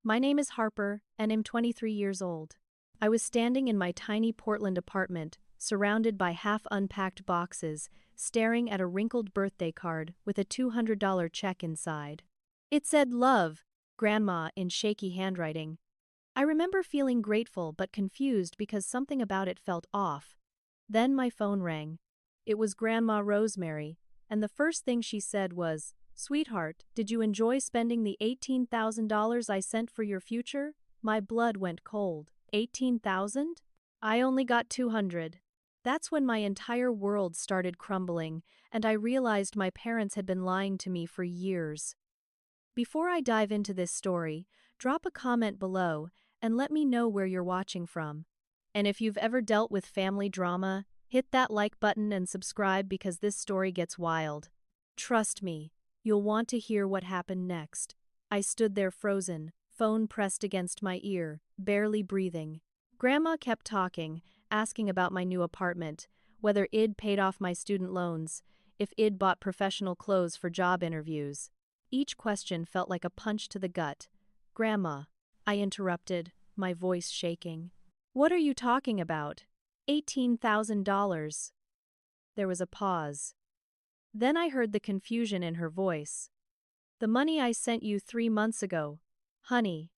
My name is Harper, and I'm 23 years old. I was standing in my tiny Portland apartment, surrounded by half-unpacked boxes, staring at a wrinkled birthday card with a $200 check inside. It said love, Grandma, in shaky handwriting. I remember feeling grateful but confused because something about it felt off. Then my phone rang. It was Grandma Rosemary, and the first thing she said was, "Sweetheart, did you enjoy spending the $18,000 I sent for your future?" My blood went cold. 18,000? I only got 200. That's when my entire world started crumbling, and I realized my parents had been lying to me for years. Before I dive into this story, drop a comment below and let me know where you're watching from. And if you've ever dealt with family drama, hit that like button and subscribe because this story gets wild. Trust me, you'll want to hear what happened next. I stood there frozen, phone pressed against my ear, barely breathing. Grandma kept talking, asking about my new apartment, whether I'd paid off my student loans, if I'd bought professional clothes for job interviews. Each question felt like a punch to the gut. "Grandma," I interrupted, my voice shaking. "What are you talking about? $18,000. There was a pause. Then I heard the confusion in her voice. "The money I sent you 3 months ago, honey.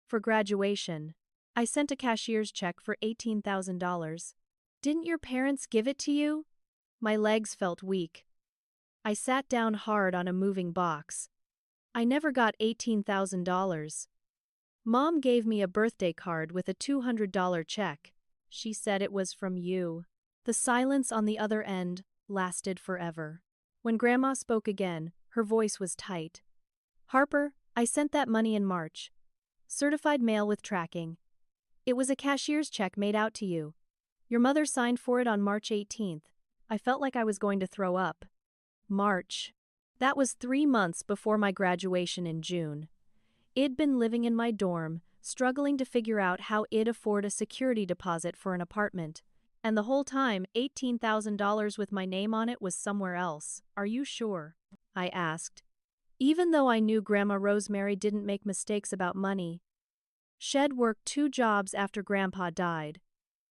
For graduation. I sent a cashier's check for $18,000. Didn't your parents give it to you?" My legs felt weak. I sat down hard on a moving box. "I never got $18,000. Mom gave me a birthday card with a $200 check. She said it was from you." The silence on the other end lasted forever. When Grandma spoke again, her voice was tight. "Harper, I sent that money in March. Certified mail with tracking. It was a cashier's check made out to you. Your mother signed for it on March 18th. I felt like I was going to throw up. March. That was 3 months before my graduation in June. I'd been living in my dorm, struggling to figure out how I'd afford a security deposit for an apartment. And the whole time, $18,000 with my name on it was somewhere else. "Are you sure?" I asked. Even though I knew Grandma Rosemary didn't make mistakes about money. She'd worked 2 jobs after Grandpa died.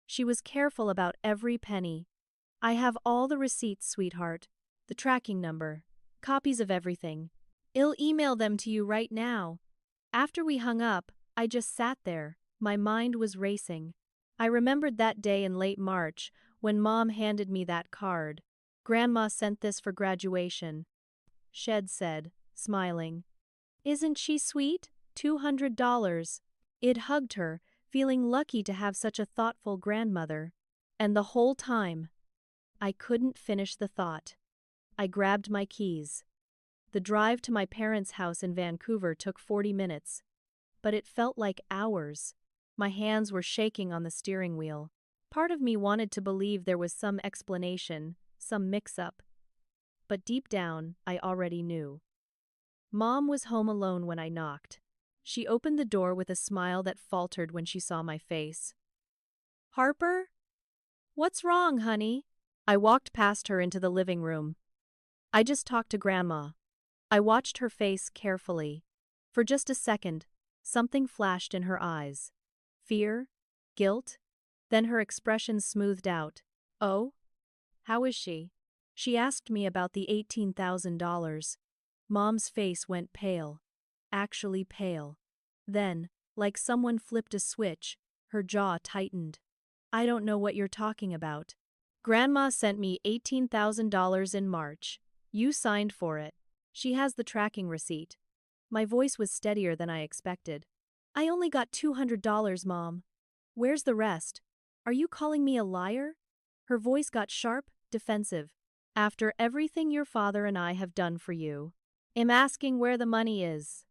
She was careful about every penny. "I have all the receipts, sweetheart. The tracking number. Copies of everything. I'll email them to you right now." After we hung up, I just sat there. My mind was racing. I remembered that day in late March when Mom handed me that card. "Grandma sent this for graduation," Shed said, smiling. "Isn't she sweet? $200. I'd hugged her, feeling lucky to have such a thoughtful grandmother. And the whole time, I couldn't finish the thought. I grabbed my keys. The drive to my parents' house in Vancouver took 40 minutes. But it felt like hours. My hands were shaking on the steering wheel. Part of me wanted to believe there was some explanation, some mix-up. But deep down, I already knew. Mom was home alone when I knocked. She opened the door with a smile that faltered when she saw my face. "Harper? What's wrong, honey?" I walked past her into the living room. "I just talked to Grandma." I watched her face carefully. For just a second, something flashed in her eyes. Fear? Guilt? Then her expression smoothed out. "Oh? How is she?" She asked me about the $18,000. Mom's face went pale. Actually pale. Then, like someone flipped a switch, her jaw tightened. "I don't know what you're talking about. Grandma sent me $18,000 in March. You signed for it. She has the tracking receipt." My voice was steadier than I expected. "I only got $200, Mom. Where's the rest? Are you calling me a liar?" Her voice got sharp, defensive. "After everything your father and I have done for you, I'm asking where the money is."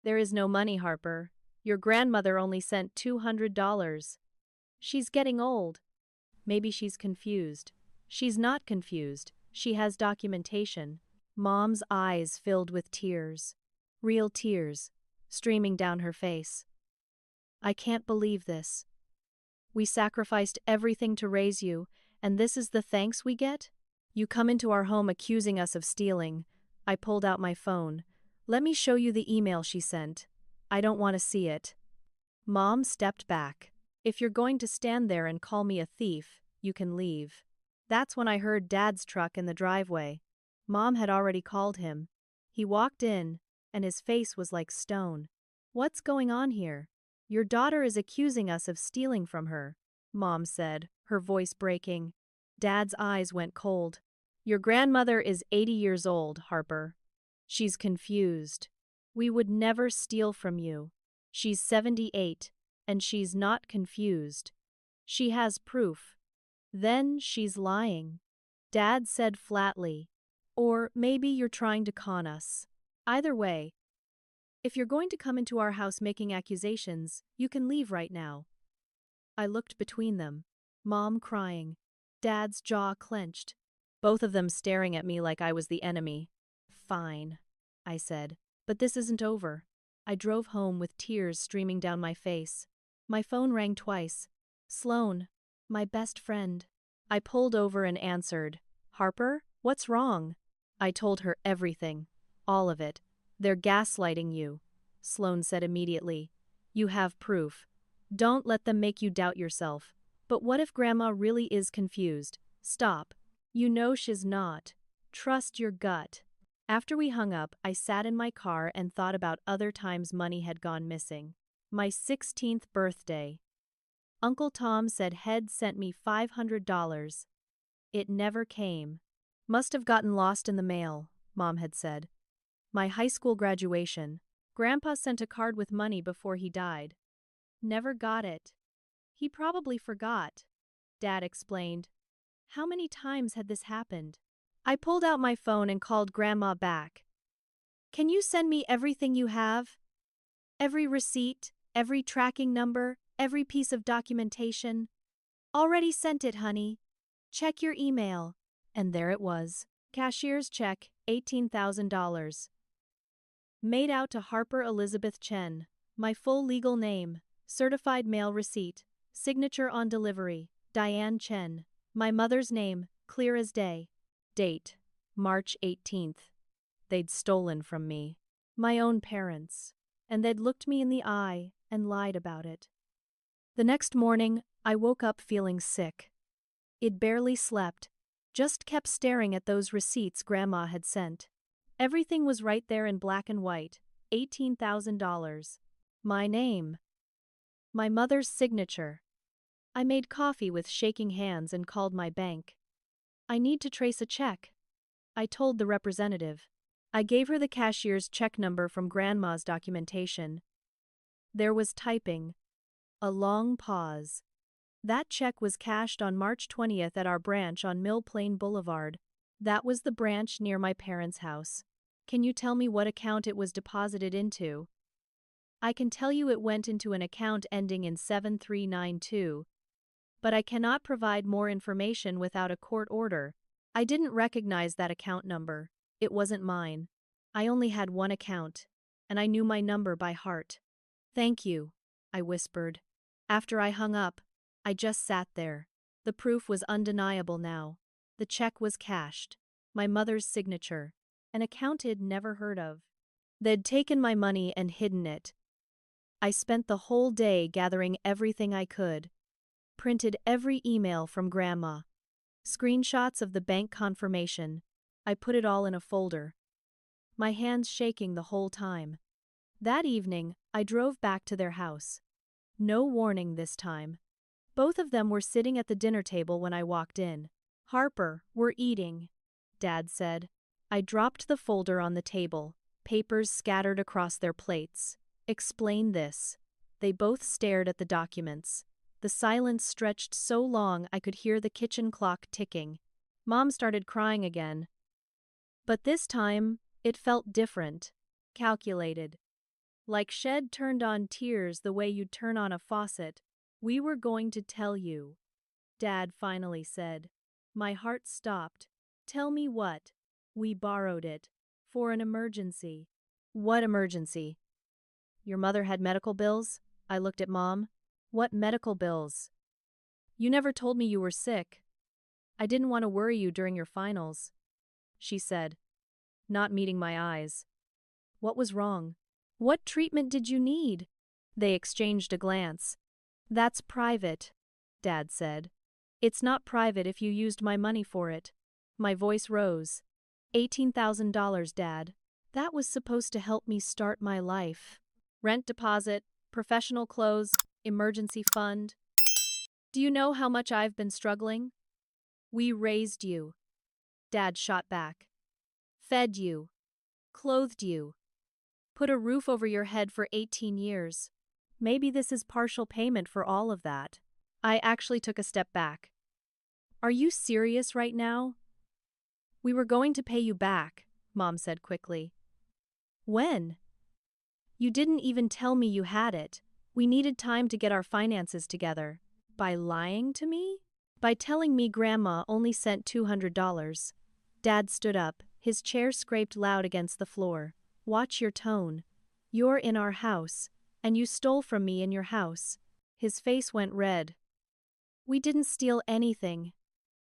"There is no money, Harper. Your grandmother only sent $200. She's getting old." Maybe she's confused. She's not confused. She has documentation. Mom's eyes filled with tears. Real tears, streaming down her face. "I can't believe this. We sacrificed everything to raise you, and this is the thanks we get? You come into our home accusing us of stealing." I pulled out my phone. "Let me show you the email she sent." I don't want to see it. Mom stepped back. If you're going to stand there and call me a thief, you can leave. That's when I heard Dad's truck in the driveway. Mom had already called him. He walked in, and his face was like stone. What's going on here? Your daughter is accusing us of stealing from her, Mom said, her voice breaking. Dad's eyes went cold. Your grandmother is 80 years old, Harper. She's confused. We would never steal from you. She's 78, and she's not confused. She has proof. Then she's lying. Dad said flatly. Or maybe you're trying to con us. Either way, if you're going to come into our house making accusations, you can leave right now. I looked between them. Mom crying. Dad's jaw clenched. Both of them staring at me like I was the enemy. Fine, I said. But this isn't over. I drove home with tears streaming down my face. My phone rang twice. Sloan, my best friend. I pulled over and answered. Harper, what's wrong? I told her everything. All of it. They're gaslighting you, Sloan said immediately. You have proof. Don't let them make you doubt yourself. But what if Grandma really is confused? Stop. You know she's not. Trust your gut. After we hung up, I sat in my car and thought about other times money had gone missing. My 16th birthday. Uncle Tom said Head sent me $500. It never came. Must have gotten lost in the mail, Mom had said. My high school graduation. Grandpa sent a card with money before he died. Never got it. He probably forgot, Dad explained. How many times had this happened? I pulled out my phone and called Grandma back. Can you send me everything you have? Every receipt, every tracking number, every piece of documentation? Already sent it, honey. Check your email. And there it was. Cashier's check, $18,000. Made out to Harper Elizabeth Chen. My full legal name. Certified mail receipt. Signature on delivery. Diane Chen. My mother's name, clear as day. Date, March 18th. They'd stolen from me. My own parents. And they'd looked me in the eye and lied about it. The next morning, I woke up feeling sick. I'd barely slept. Just kept staring at those receipts Grandma had sent. Everything was right there in black and white. $18,000. My name. My mother's signature. I made coffee with shaking hands and called my bank. I need to trace a check. I told the representative. I gave her the cashier's check number from Grandma's documentation. There was typing. A long pause. That check was cashed on March 20th at our branch on Mill Plain Boulevard. That was the branch near my parents' house. Can you tell me what account it was deposited into? I can tell you it went into an account ending in 7392. But I cannot provide more information without a court order. I didn't recognize that account number. It wasn't mine. I only had one account, and I knew my number by heart. Thank you, I whispered. After I hung up, I just sat there. The proof was undeniable now. The check was cashed. My mother's signature. An account I'd never heard of. They'd taken my money and hidden it. I spent the whole day gathering everything I could. Printed every email from Grandma. Screenshots of the bank confirmation. I put it all in a folder. My hands shaking the whole time. That evening, I drove back to their house. No warning this time. Both of them were sitting at the dinner table when I walked in. Harper, we're eating, Dad said. I dropped the folder on the table, papers scattered across their plates. Explain this. They both stared at the documents. The silence stretched so long I could hear the kitchen clock ticking. Mom started crying again. But this time, it felt different. Calculated. Like Shed turned on tears the way you'd turn on a faucet. We were going to tell you, Dad finally said. My heart stopped. Tell me what? We borrowed it. For an emergency. What emergency? Your mother had medical bills? I looked at Mom. What medical bills? You never told me you were sick. I didn't want to worry you during your finals, she said, not meeting my eyes. What was wrong? What treatment did you need? They exchanged a glance. That's private, Dad said. It's not private if you used my money for it. My voice rose. $18,000, Dad. That was supposed to help me start my life. Rent deposit, professional clothes, emergency fund. Do you know how much I've been struggling? We raised you. Dad shot back. Fed you. Clothed you. Put a roof over your head for 18 years. Maybe this is partial payment for all of that. I actually took a step back. Are you serious right now? We were going to pay you back, Mom said quickly. When? You didn't even tell me you had it. We needed time to get our finances together. By lying to me? By telling me Grandma only sent $200. Dad stood up, his chair scraped loud against the floor. Watch your tone. You're in our house, and you stole from me in your house. His face went red. We didn't steal anything.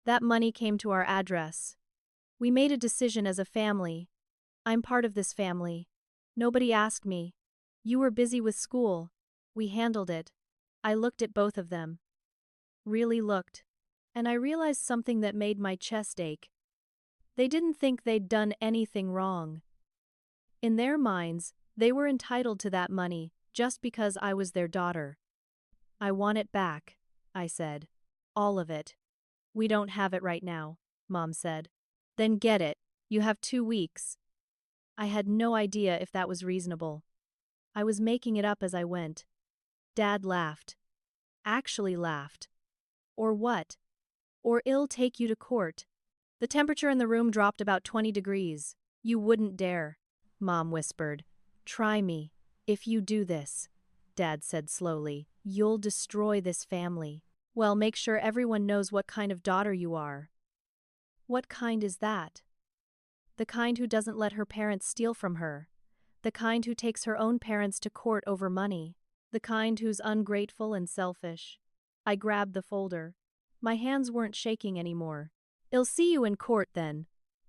That money came to our address. We made a decision as a family. I'm part of this family. Nobody asked me. You were busy with school. We handled it. I looked at both of them. Really looked. And I realized something that made my chest ache. They didn't think they'd done anything wrong. In their minds, they were entitled to that money just because I was their daughter. I want it back, I said. All of it. We don't have it right now, Mom said. Then get it. You have 2 weeks. I had no idea if that was reasonable. I was making it up as I went. Dad laughed. Actually laughed. Or what? Or I'll take you to court. The temperature in the room dropped about 20 degrees. You wouldn't dare, Mom whispered. Try me. If you do this, Dad said slowly, you'll destroy this family. Well, make sure everyone knows what kind of daughter you are. What kind is that? The kind who doesn't let her parents steal from her. The kind who takes her own parents to court over money. The kind who's ungrateful and selfish. I grabbed the folder. My hands weren't shaking anymore. I'll see you in court then.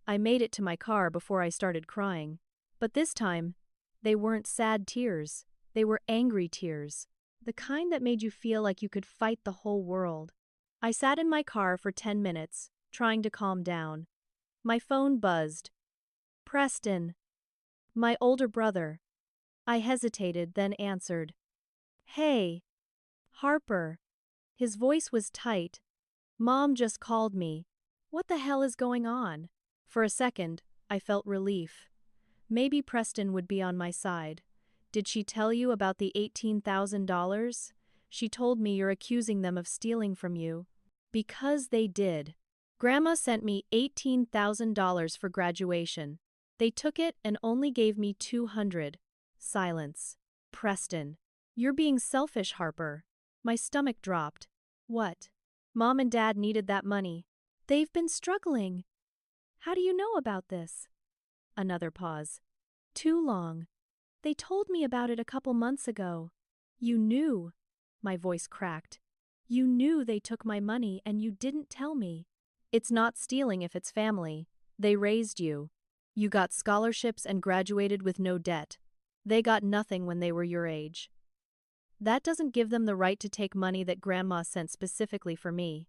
I made it to my car before I started crying. But this time, they weren't sad tears. They were angry tears. The kind that made you feel like you could fight the whole world. I sat in my car for 10 minutes, trying to calm down. My phone buzzed. Preston. My older brother. I hesitated, then answered. Hey. Harper. His voice was tight. Mom just called me. What the hell is going on? For a second, I felt relief. Maybe Preston would be on my side. Did she tell you about the $18,000? She told me you're accusing them of stealing from you. Because they did. Grandma sent me $18,000 for graduation. They took it and only gave me $200. Silence. Preston. You're being selfish, Harper. My stomach dropped. What? Mom and Dad needed that money. They've been struggling. How do you know about this? Another pause. Too long. They told me about it a couple months ago. You knew. My voice cracked. You knew they took my money and you didn't tell me. It's not stealing if it's family. They raised you. You got scholarships and graduated with no debt. They got nothing when they were your age. That doesn't give them the right to take money that Grandma sent specifically for me.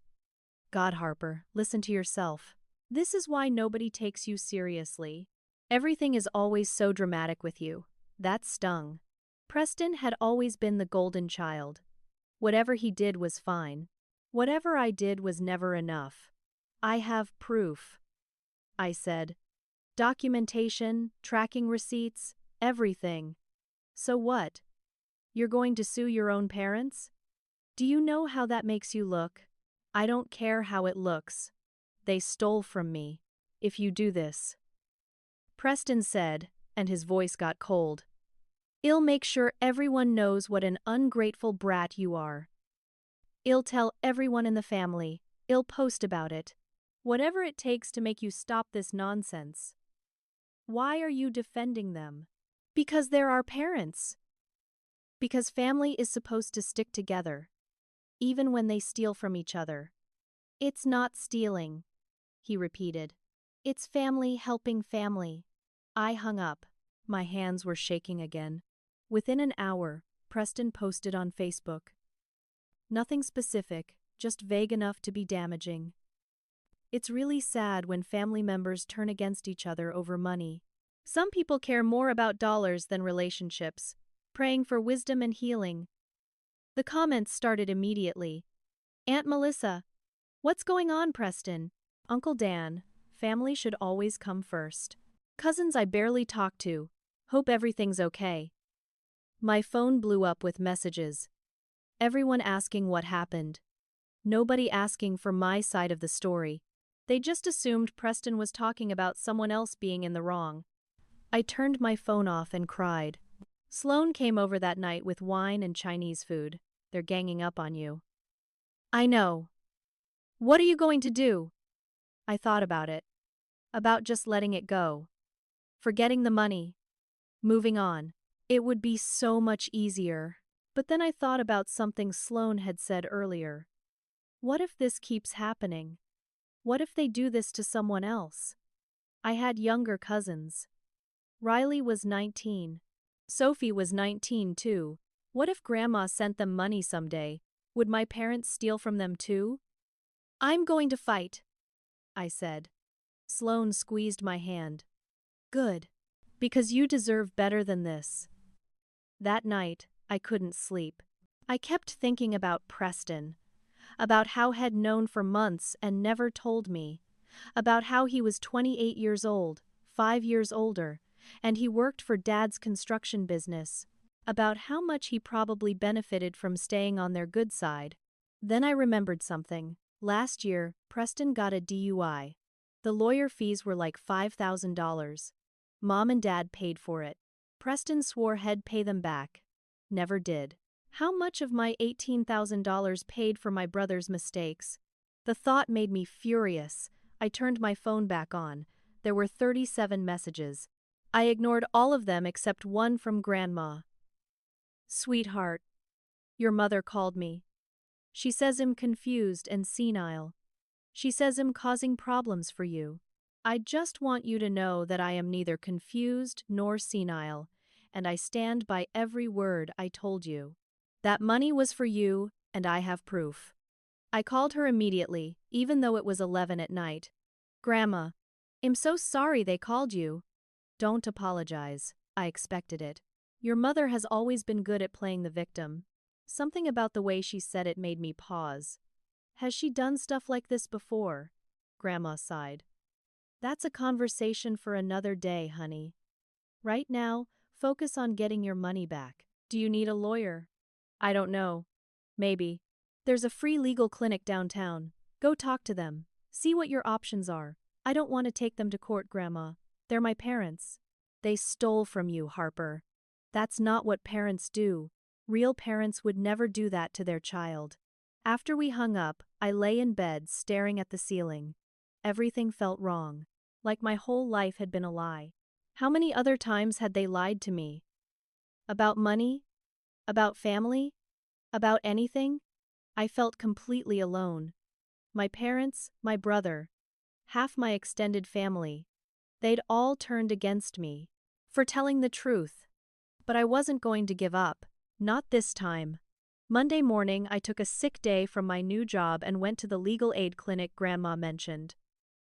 God, Harper, listen to yourself. This is why nobody takes you seriously. Everything is always so dramatic with you. That stung. Preston had always been the golden child. Whatever he did was fine. Whatever I did was never enough. I have proof. I said. Documentation, tracking receipts, everything. So what? You're going to sue your own parents? Do you know how that makes you look? I don't care how it looks. They stole from me. If you do this. Preston said, and his voice got cold. I'll make sure everyone knows what an ungrateful brat you are. I'll tell everyone in the family. I'll post about it. Whatever it takes to make you stop this nonsense. Why are you defending them? Because they're our parents. Because family is supposed to stick together. Even when they steal from each other. It's not stealing, he repeated. It's family helping family. I hung up. My hands were shaking again. Within an hour, Preston posted on Facebook. Nothing specific, just vague enough to be damaging. It's really sad when family members turn against each other over money. Some people care more about dollars than relationships, praying for wisdom and healing. The comments started immediately. Aunt Melissa. What's going on, Preston? Uncle Dan. Family should always come first. Cousins I barely talk to. Hope everything's okay. My phone blew up with messages. Everyone asking what happened. Nobody asking for my side of the story. They just assumed Preston was talking about someone else being in the wrong. I turned my phone off and cried. Sloane came over that night with wine and Chinese food. They're ganging up on you. I know. What are you going to do? I thought about it. About just letting it go. Forgetting the money. Moving on. It would be so much easier. But then I thought about something Sloane had said earlier. What if this keeps happening? What if they do this to someone else? I had younger cousins. Riley was 19. Sophie was 19 too. What if Grandma sent them money someday? Would my parents steal from them too? I'm going to fight, I said. Sloane squeezed my hand. Good. Because you deserve better than this. That night, I couldn't sleep. I kept thinking about Preston. About how he'd known for months and never told me. About how he was 28 years old, 5 years older, and he worked for Dad's construction business. About how much he probably benefited from staying on their good side. Then I remembered something. Last year, Preston got a DUI. The lawyer fees were like $5,000. Mom and Dad paid for it. Preston swore he'd pay them back. Never did. How much of my $18,000 paid for my brother's mistakes? The thought made me furious. I turned my phone back on. There were 37 messages. I ignored all of them except one from Grandma. Sweetheart, your mother called me. She says I'm confused and senile. She says I'm causing problems for you. I just want you to know that I am neither confused nor senile, and I stand by every word I told you. That money was for you, and I have proof. I called her immediately, even though it was 11 at night. Grandma, I'm so sorry they called you. Don't apologize. I expected it. Your mother has always been good at playing the victim. Something about the way she said it made me pause. Has she done stuff like this before? Grandma sighed. That's a conversation for another day, honey. Right now, focus on getting your money back. Do you need a lawyer? I don't know. Maybe. There's a free legal clinic downtown. Go talk to them. See what your options are. I don't want to take them to court, Grandma. They're my parents. They stole from you, Harper. That's not what parents do. Real parents would never do that to their child. After we hung up, I lay in bed staring at the ceiling. Everything felt wrong. Like my whole life had been a lie. How many other times had they lied to me? About money? About family? About anything? I felt completely alone. My parents, my brother, half my extended family. They'd all turned against me. For telling the truth. But I wasn't going to give up. Not this time. Monday morning, I took a sick day from my new job and went to the legal aid clinic Grandma mentioned.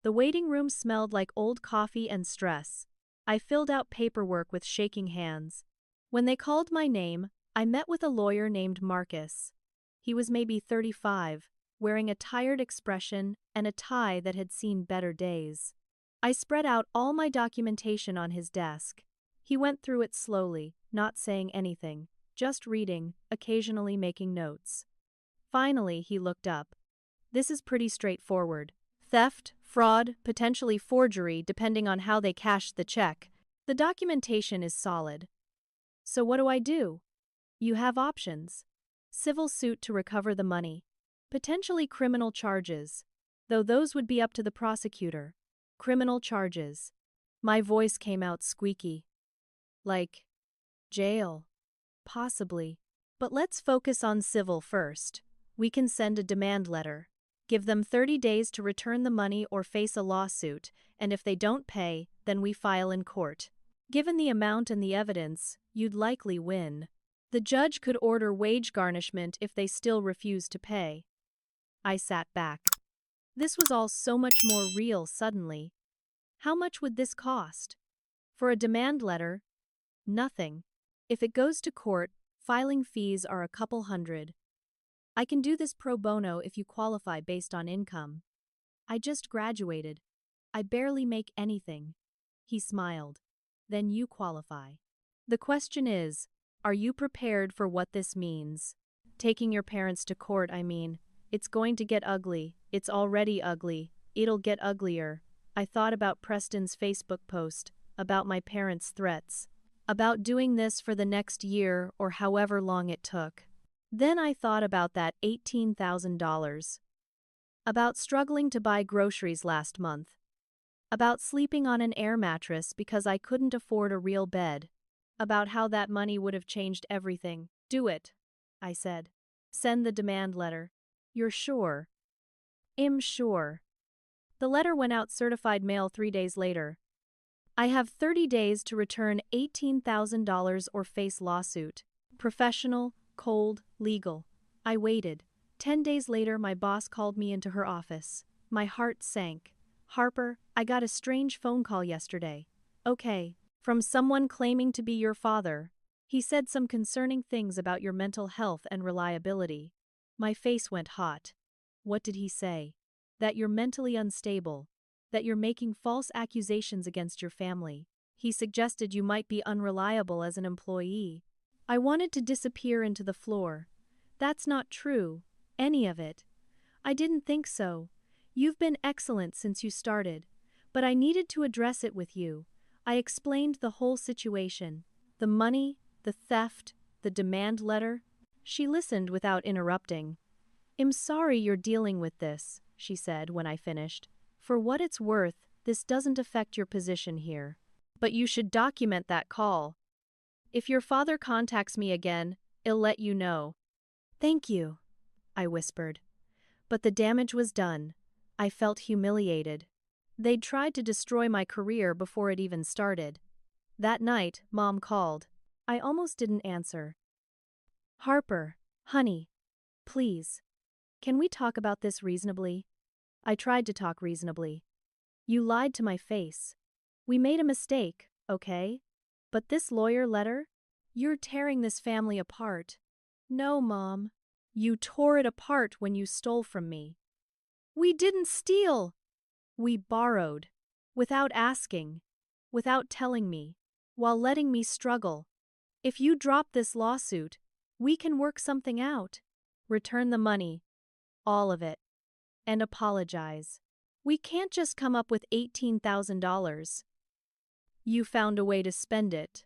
The waiting room smelled like old coffee and stress. I filled out paperwork with shaking hands. When they called my name, I met with a lawyer named Marcus. He was maybe 35, wearing a tired expression and a tie that had seen better days. I spread out all my documentation on his desk. He went through it slowly, not saying anything, just reading, occasionally making notes. Finally, he looked up. This is pretty straightforward. Theft, fraud, potentially forgery, depending on how they cashed the check. The documentation is solid. So what do I do? You have options. Civil suit to recover the money. Potentially criminal charges. Though those would be up to the prosecutor. Criminal charges. My voice came out squeaky. Like, jail. Possibly. But let's focus on civil first. We can send a demand letter. Give them 30 days to return the money or face a lawsuit, and if they don't pay, then we file in court. Given the amount and the evidence, you'd likely win. The judge could order wage garnishment if they still refuse to pay. I sat back. This was all so much more real suddenly. How much would this cost? For a demand letter? Nothing. If it goes to court, filing fees are a couple hundred. I can do this pro bono if you qualify based on income. I just graduated. I barely make anything. He smiled. Then you qualify. The question is, are you prepared for what this means? Taking your parents to court, I mean. It's going to get ugly. It's already ugly. It'll get uglier. I thought about Preston's Facebook post, about my parents' threats, about doing this for the next year or however long it took. Then I thought about that $18,000. About struggling to buy groceries last month. About sleeping on an air mattress because I couldn't afford a real bed. About how that money would have changed everything. Do it, I said. Send the demand letter. You're sure? I'm sure. The letter went out certified mail 3 days later. I have 30 days to return $18,000 or face lawsuit. Professional, cold, legal. I waited. 10 days later, my boss called me into her office. My heart sank. Harper, I got a strange phone call yesterday. Okay. From someone claiming to be your father. He said some concerning things about your mental health and reliability. My face went hot. What did he say? That you're mentally unstable. That you're making false accusations against your family. He suggested you might be unreliable as an employee. I wanted to disappear into the floor. That's not true. Any of it. I didn't think so. You've been excellent since you started. But I needed to address it with you. I explained the whole situation. The money, the theft, the demand letter. She listened without interrupting. I'm sorry you're dealing with this, she said when I finished. For what it's worth, this doesn't affect your position here. But you should document that call. If your father contacts me again, I'll let you know. Thank you, I whispered. But the damage was done. I felt humiliated. They'd tried to destroy my career before it even started. That night, Mom called. I almost didn't answer. Harper, honey, please. Can we talk about this reasonably? I tried to talk reasonably. You lied to my face. We made a mistake, okay? But this lawyer letter? You're tearing this family apart. No, Mom. You tore it apart when you stole from me. We didn't steal. We borrowed. Without asking. Without telling me. While letting me struggle. If you drop this lawsuit, we can work something out. Return the money. All of it. And apologize. We can't just come up with $18,000. You found a way to spend it.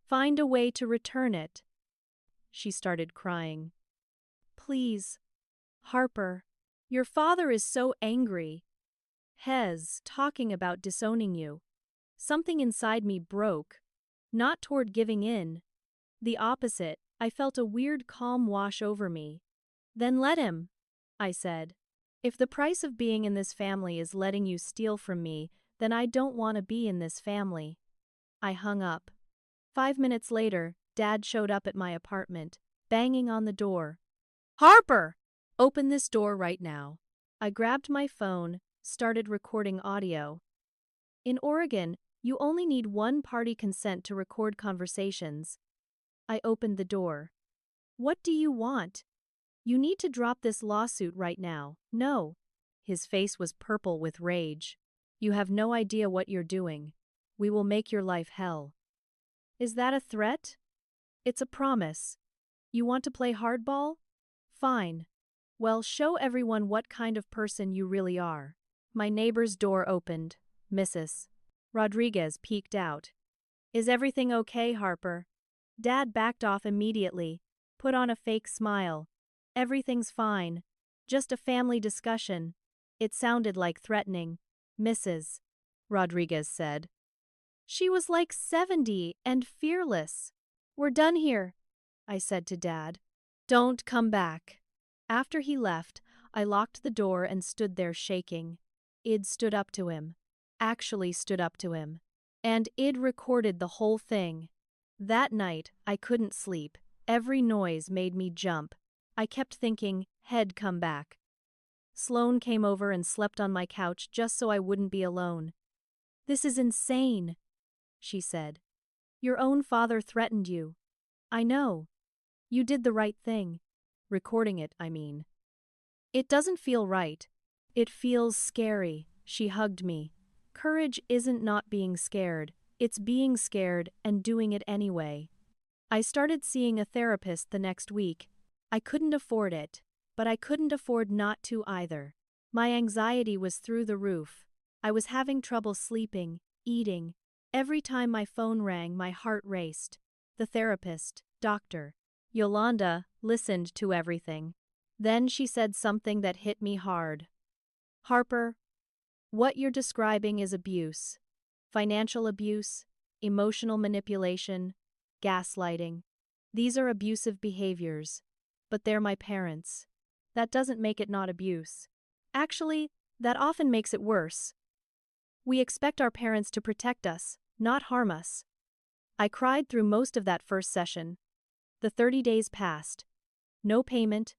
Find a way to return it. She started crying. Please, Harper, your father is so angry. Hez, talking about disowning you. Something inside me broke. Not toward giving in. The opposite, I felt a weird calm wash over me. Then let him, I said. If the price of being in this family is letting you steal from me, then I don't want to be in this family. I hung up. 5 minutes later, Dad showed up at my apartment, banging on the door. Harper! Open this door right now. I grabbed my phone, started recording audio. In Oregon, you only need one-party consent to record conversations. I opened the door. What do you want? You need to drop this lawsuit right now. No. His face was purple with rage. You have no idea what you're doing. We will make your life hell. Is that a threat? It's a promise. You want to play hardball? Fine. Well, show everyone what kind of person you really are. My neighbor's door opened. Mrs. Rodriguez peeked out. Is everything okay, Harper? Dad backed off immediately, put on a fake smile. Everything's fine. Just a family discussion. It sounded like threatening. Mrs. Rodriguez said. She was like 70 and fearless. We're done here, I said to Dad. Don't come back. After he left, I locked the door and stood there shaking. Id stood up to him. Actually stood up to him. And Id recorded the whole thing. That night, I couldn't sleep. Every noise made me jump. I kept thinking, head come back. Sloane came over and slept on my couch just so I wouldn't be alone. This is insane, she said. Your own father threatened you. I know. You did the right thing. Recording it, I mean. It doesn't feel right. It feels scary, she hugged me. Courage isn't not being scared, it's being scared and doing it anyway. I started seeing a therapist the next week. I couldn't afford it, but I couldn't afford not to either. My anxiety was through the roof. I was having trouble sleeping, eating. Every time my phone rang, my heart raced. The therapist, Dr. Yolanda, listened to everything. Then she said something that hit me hard. Harper, what you're describing is abuse. Financial abuse, emotional manipulation, gaslighting. These are abusive behaviors. But they're my parents. That doesn't make it not abuse. Actually, that often makes it worse. We expect our parents to protect us, not harm us. I cried through most of that first session. The 30 days passed. No payment,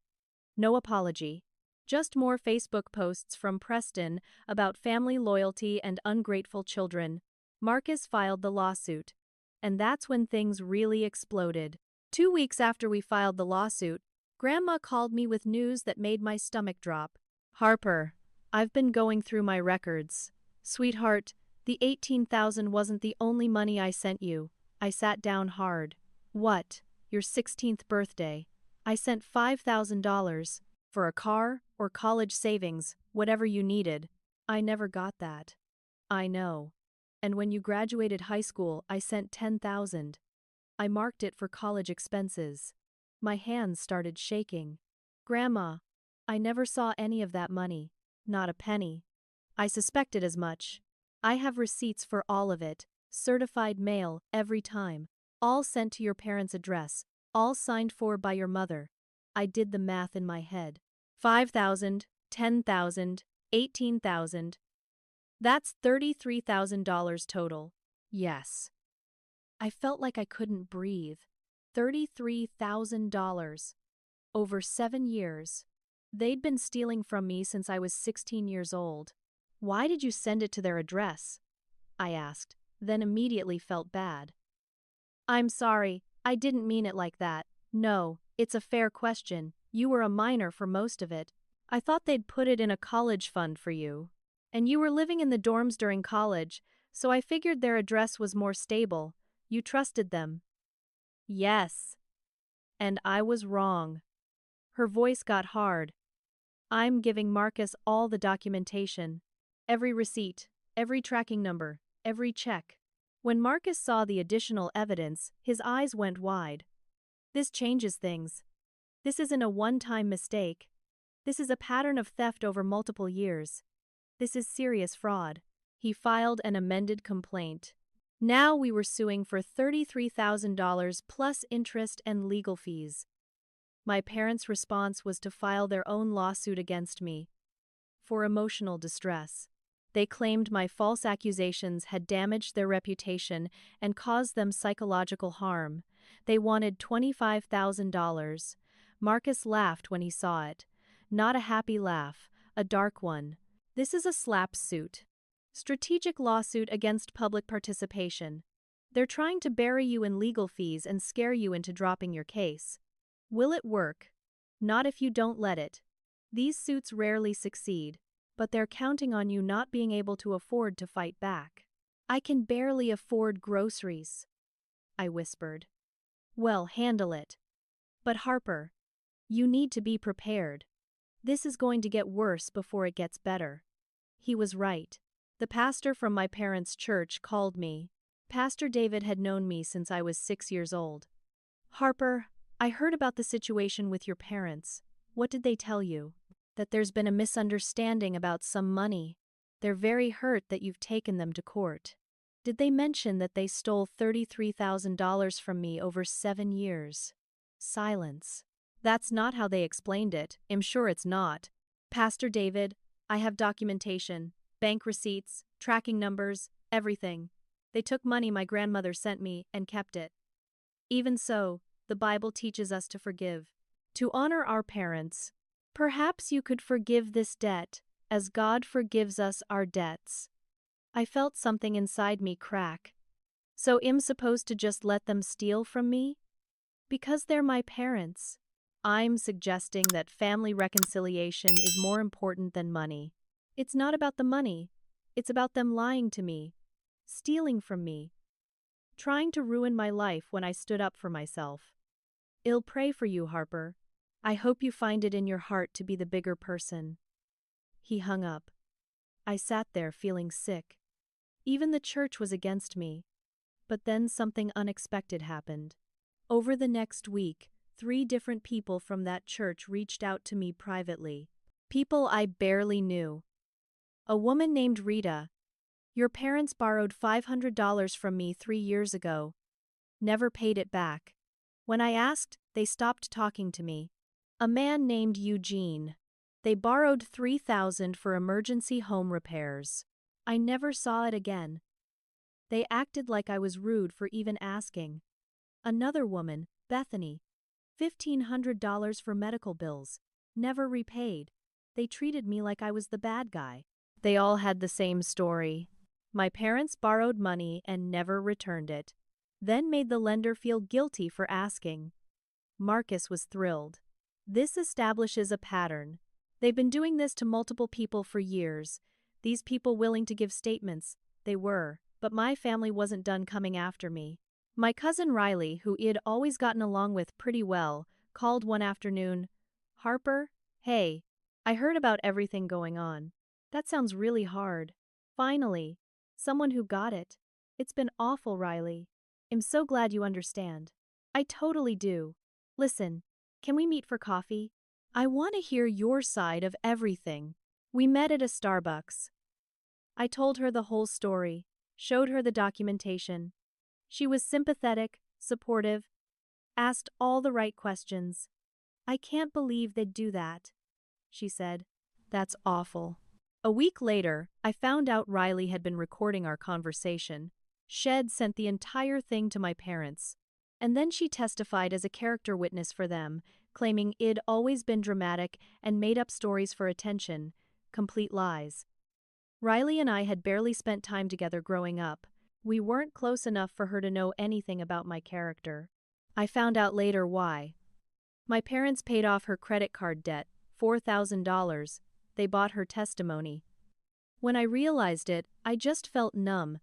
no apology. Just more Facebook posts from Preston about family loyalty and ungrateful children. Marcus filed the lawsuit. And that's when things really exploded. 2 weeks after we filed the lawsuit, Grandma called me with news that made my stomach drop. Harper, I've been going through my records. Sweetheart, the $18,000 wasn't the only money I sent you. I sat down hard. What? Your 16th birthday. I sent $5,000 for a car or college savings, whatever you needed. I never got that. I know. And when you graduated high school, I sent $10,000. I marked it for college expenses. My hands started shaking. Grandma, I never saw any of that money. Not a penny. I suspected as much. I have receipts for all of it, certified mail every time, all sent to your parents' address, all signed for by your mother. I did the math in my head. 5,000, 10,000, 18,000. That's $33,000 total. Yes. I felt like I couldn't breathe. $33,000. Over 7 years. They'd been stealing from me since I was 16 years old. Why did you send it to their address? I asked, then immediately felt bad. I'm sorry, I didn't mean it like that. No, it's a fair question. You were a minor for most of it. I thought they'd put it in a college fund for you. And you were living in the dorms during college, so I figured their address was more stable. You trusted them. Yes. And I was wrong. Her voice got hard. I'm giving Marcus all the documentation. Every receipt, every tracking number, every check. When Marcus saw the additional evidence, his eyes went wide. This changes things. This isn't a one-time mistake. This is a pattern of theft over multiple years. This is serious fraud. He filed an amended complaint. Now we were suing for $33,000 plus interest and legal fees. My parents' response was to file their own lawsuit against me for emotional distress. They claimed my false accusations had damaged their reputation and caused them psychological harm. They wanted $25,000. Marcus laughed when he saw it. Not a happy laugh, a dark one. This is a slap suit. Strategic lawsuit against public participation. They're trying to bury you in legal fees and scare you into dropping your case. Will it work? Not if you don't let it. These suits rarely succeed, but they're counting on you not being able to afford to fight back. I can barely afford groceries, I whispered. Well, handle it. But Harper, you need to be prepared. This is going to get worse before it gets better. He was right. The pastor from my parents' church called me. Pastor David had known me since I was 6 years old. Harper, I heard about the situation with your parents. What did they tell you? That there's been a misunderstanding about some money. They're very hurt that you've taken them to court. Did they mention that they stole $33,000 from me over 7 years? Silence. That's not how they explained it. I'm sure it's not. Pastor David, I have documentation, bank receipts, tracking numbers, everything. They took money my grandmother sent me and kept it. Even so, the Bible teaches us to forgive, to honor our parents. Perhaps you could forgive this debt, as God forgives us our debts. I felt something inside me crack. So I'm supposed to just let them steal from me? Because they're my parents. I'm suggesting that family reconciliation is more important than money. It's not about the money. It's about them lying to me, stealing from me, trying to ruin my life when I stood up for myself. I'll pray for you, Harper. I hope you find it in your heart to be the bigger person. He hung up. I sat there feeling sick. Even the church was against me. But then something unexpected happened. Over the next week, 3 different people from that church reached out to me privately. People I barely knew. A woman named Rita. Your parents borrowed $500 from me 3 years ago. Never paid it back. When I asked, they stopped talking to me. A man named Eugene. They borrowed $3,000 for emergency home repairs. I never saw it again. They acted like I was rude for even asking. Another woman, Bethany. $1,500 for medical bills. Never repaid. They treated me like I was the bad guy. They all had the same story. My parents borrowed money and never returned it, then made the lender feel guilty for asking. Marcus was thrilled. This establishes a pattern. They've been doing this to multiple people for years. These people willing to give statements, they were, but my family wasn't done coming after me. My cousin Riley, who I'd always gotten along with pretty well, called one afternoon. Harper, hey, I heard about everything going on. That sounds really hard. Finally, someone who got it. It's been awful, Riley. I'm so glad you understand. I totally do. Listen, can we meet for coffee? I want to hear your side of everything. We met at a Starbucks. I told her the whole story, showed her the documentation. She was sympathetic, supportive, asked all the right questions. I can't believe they'd do that, she said. That's awful. A week later, I found out Riley had been recording our conversation. Shed sent the entire thing to my parents. And then she testified as a character witness for them, claiming I'd always been dramatic and made up stories for attention. Complete lies. Riley and I had barely spent time together growing up. We weren't close enough for her to know anything about my character. I found out later why. My parents paid off her credit card debt, $4,000. They bought her testimony. When I realized it, I just felt numb.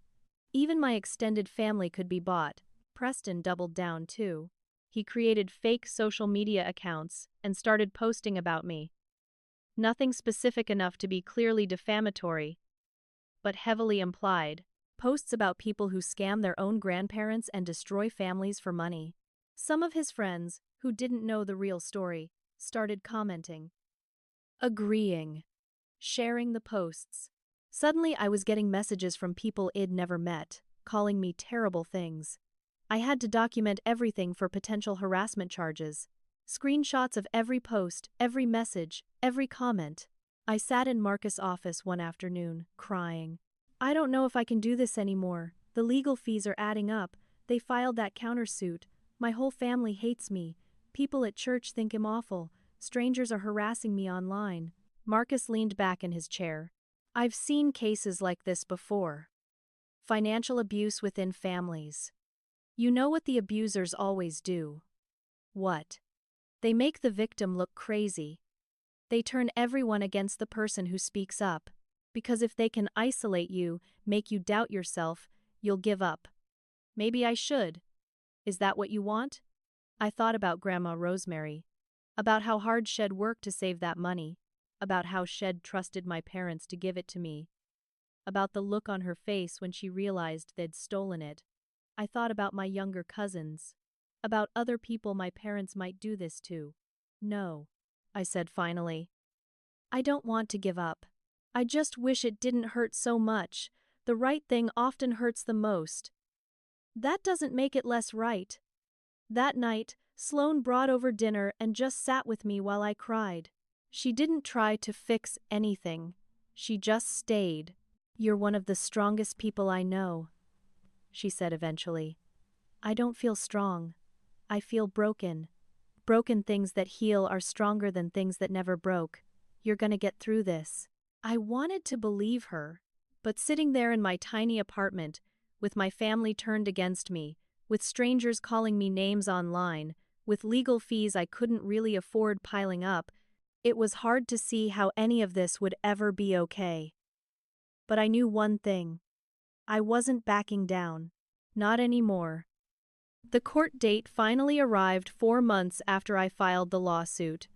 Even my extended family could be bought. Preston doubled down too. He created fake social media accounts and started posting about me. Nothing specific enough to be clearly defamatory, but heavily implied. Posts about people who scam their own grandparents and destroy families for money. Some of his friends, who didn't know the real story, started commenting, agreeing, sharing the posts. Suddenly I was getting messages from people I'd never met, calling me terrible things. I had to document everything for potential harassment charges. Screenshots of every post, every message, every comment. I sat in Marcus' office one afternoon, crying. I don't know if I can do this anymore. The legal fees are adding up. They filed that countersuit. My whole family hates me. People at church think I'm awful. Strangers are harassing me online. Marcus leaned back in his chair. I've seen cases like this before. Financial abuse within families. You know what the abusers always do? What? They make the victim look crazy. They turn everyone against the person who speaks up. Because if they can isolate you, make you doubt yourself, you'll give up. Maybe I should. Is that what you want? I thought about Grandma Rosemary. About how hard Shed worked to save that money. About how Shed trusted my parents to give it to me. About the look on her face when she realized they'd stolen it. I thought about my younger cousins. About other people my parents might do this to. No, I said finally. I don't want to give up. I just wish it didn't hurt so much. The right thing often hurts the most. That doesn't make it less right. That night, Sloane brought over dinner and just sat with me while I cried. She didn't try to fix anything. She just stayed. You're one of the strongest people I know. she said eventually. I don't feel strong. I feel broken. Broken things that heal are stronger than things that never broke. You're gonna get through this. I wanted to believe her, but sitting there in my tiny apartment, with my family turned against me, with strangers calling me names online, with legal fees I couldn't really afford piling up, it was hard to see how any of this would ever be okay. But I knew one thing. I wasn't backing down. Not anymore. The court date finally arrived 4 months after I filed the lawsuit.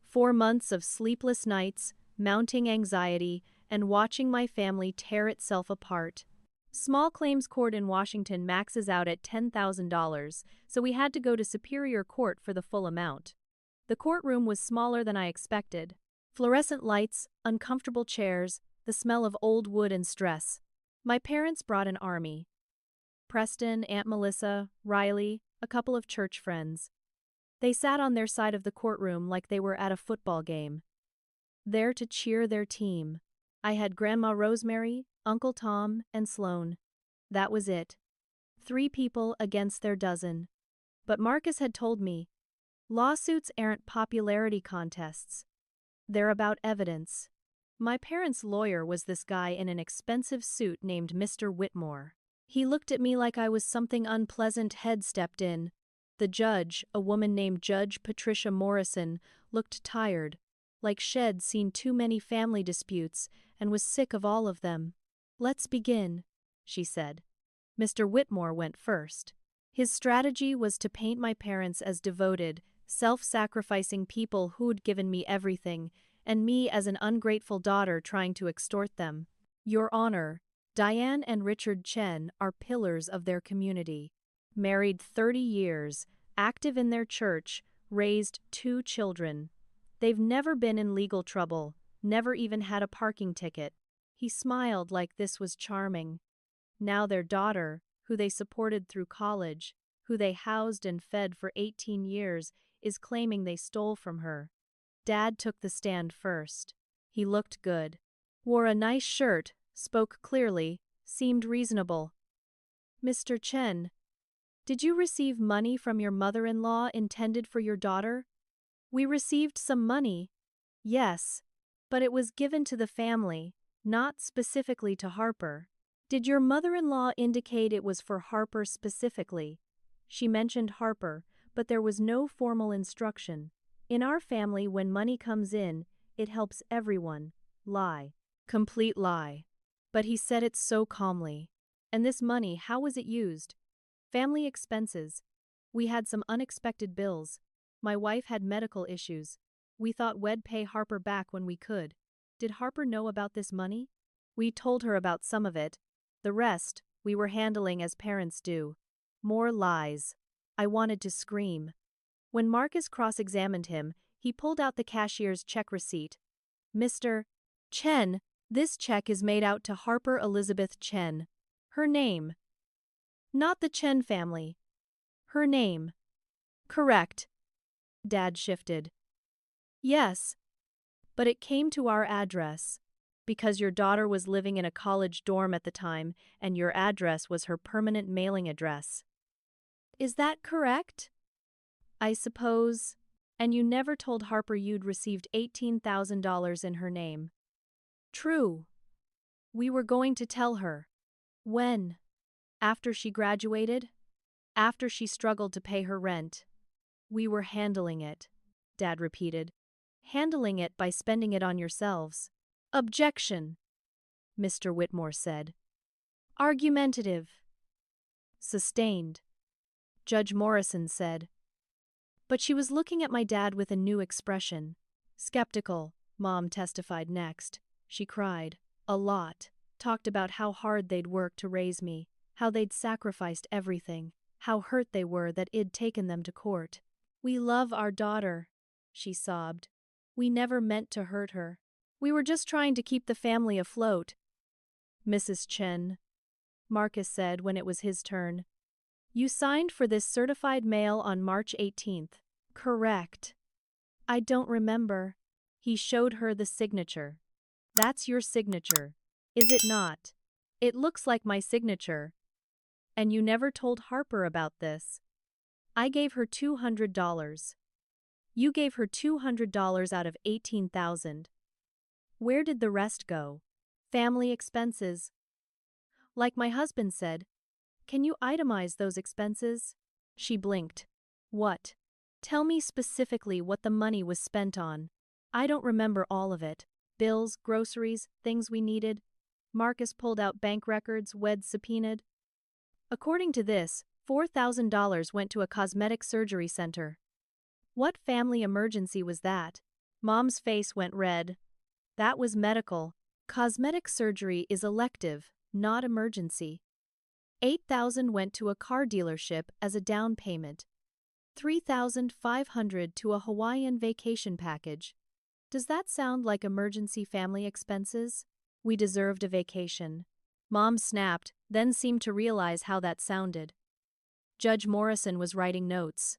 4 months of sleepless nights, mounting anxiety, and watching my family tear itself apart. Small claims court in Washington maxes out at $10,000, so we had to go to Superior Court for the full amount. The courtroom was smaller than I expected. Fluorescent lights, uncomfortable chairs, the smell of old wood and stress. My parents brought an army. Preston, Aunt Melissa, Riley, a couple of church friends. They sat on their side of the courtroom like they were at a football game. There to cheer their team. I had Grandma Rosemary, Uncle Tom, and Sloan. That was it. 3 people against their dozen. But Marcus had told me, lawsuits aren't popularity contests. They're about evidence. My parents' lawyer was this guy in an expensive suit named Mr. Whitmore. He looked at me like I was something unpleasant had stepped in. The judge, a woman named Judge Patricia Morrison, looked tired, like she'd seen too many family disputes and was sick of all of them. Let's begin, she said. Mr. Whitmore went first. His strategy was to paint my parents as devoted, self-sacrificing people who'd given me everything, and me as an ungrateful daughter trying to extort them. Your Honor, Diane and Richard Chen are pillars of their community. Married 30 years, active in their church, raised 2 children. They've never been in legal trouble, never even had a parking ticket. He smiled like this was charming. Now their daughter, who they supported through college, who they housed and fed for 18 years, is claiming they stole from her. Dad took the stand first. He looked good. Wore a nice shirt, spoke clearly, seemed reasonable. Mr. Chen, did you receive money from your mother-in-law intended for your daughter? We received some money. Yes, but it was given to the family, not specifically to Harper. Did your mother-in-law indicate it was for Harper specifically? She mentioned Harper, but there was no formal instruction. In our family, when money comes in, it helps everyone. Lie. Complete lie. But he said it so calmly. And this money, how was it used? Family expenses. We had some unexpected bills. My wife had medical issues. We thought we'd pay Harper back when we could. Did Harper know about this money? We told her about some of it. The rest, we were handling as parents do. More lies. I wanted to scream. When Marcus cross-examined him, he pulled out the cashier's check receipt. Mr. Chen, this check is made out to Harper Elizabeth Chen. Her name. Not the Chen family. Her name. Correct. Dad shifted. Yes. But it came to our address. Because your daughter was living in a college dorm at the time, and your address was her permanent mailing address. Is that correct? I suppose. And you never told Harper you'd received $18,000 in her name. True. We were going to tell her. When? After she graduated? After she struggled to pay her rent. We were handling it, Dad repeated. Handling it by spending it on yourselves. Objection, Mr. Whitmore said. Argumentative. Sustained. Judge Morrison said. But she was looking at my dad with a new expression. Skeptical, Mom testified next. She cried. A lot. Talked about how hard they'd worked to raise me, how they'd sacrificed everything, how hurt they were that I'd taken them to court. We love our daughter, she sobbed. We never meant to hurt her. We were just trying to keep the family afloat. Mrs. Chen, Marcus said when it was his turn. You signed for this certified mail on March 18th. Correct. I don't remember. He showed her the signature. That's your signature, is it not? It looks like my signature. And you never told Harper about this. I gave her $200. You gave her $200 out of 18,000. Where did the rest go? Family expenses. Like my husband said, can you itemize those expenses? She blinked. What? Tell me specifically what the money was spent on. I don't remember all of it. Bills, groceries, things we needed. Marcus pulled out bank records, Wed subpoenaed. According to this, $4,000 went to a cosmetic surgery center. What family emergency was that? Mom's face went red. That was medical. Cosmetic surgery is elective, not emergency. $8,000 went to a car dealership as a down payment. $3,500 to a Hawaiian vacation package. Does that sound like emergency family expenses? We deserved a vacation. Mom snapped, then seemed to realize how that sounded. Judge Morrison was writing notes.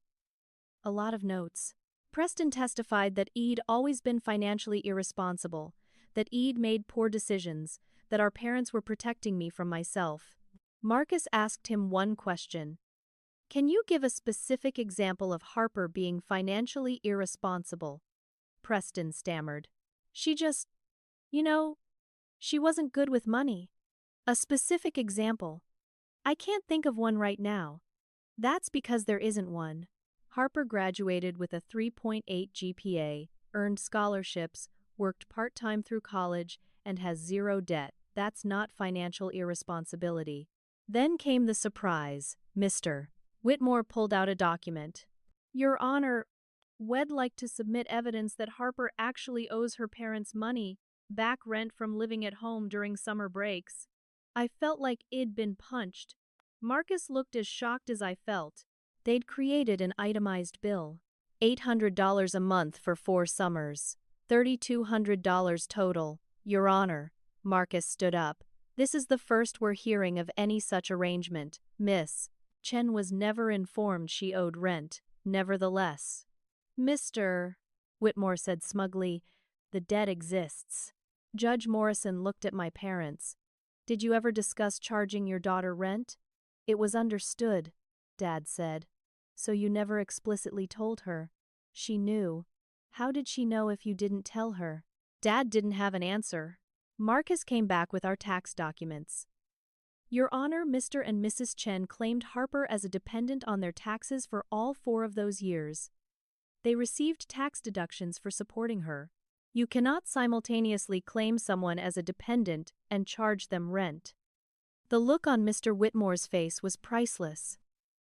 A lot of notes. Preston testified that Eid always been financially irresponsible, that Eid made poor decisions, that our parents were protecting me from myself. Marcus asked him one question. Can you give a specific example of Harper being financially irresponsible? Preston stammered. She just, she wasn't good with money. A specific example. I can't think of one right now. That's because there isn't one. Harper graduated with a 3.8 GPA, earned scholarships, worked part-time through college, and has zero debt. That's not financial irresponsibility. Then came the surprise. Mr. Whitmore pulled out a document. Your Honor, Wed like to submit evidence that Harper actually owes her parents money, back rent from living at home during summer breaks. I felt like I'd been punched. Marcus looked as shocked as I felt. They'd created an itemized bill. $800 a month for 4 summers. $3,200 total. Your Honor. Marcus stood up. This is the first we're hearing of any such arrangement. Miss Chen was never informed she owed rent. Nevertheless. Mr. Whitmore said smugly, the debt exists. Judge Morrison looked at my parents. Did you ever discuss charging your daughter rent? It was understood, Dad said. So you never explicitly told her. She knew. How did she know if you didn't tell her? Dad didn't have an answer. Marcus came back with our tax documents. Your Honor, Mr. and Mrs. Chen claimed Harper as a dependent on their taxes for all 4 of those years. They received tax deductions for supporting her. You cannot simultaneously claim someone as a dependent and charge them rent. The look on Mr. Whitmore's face was priceless.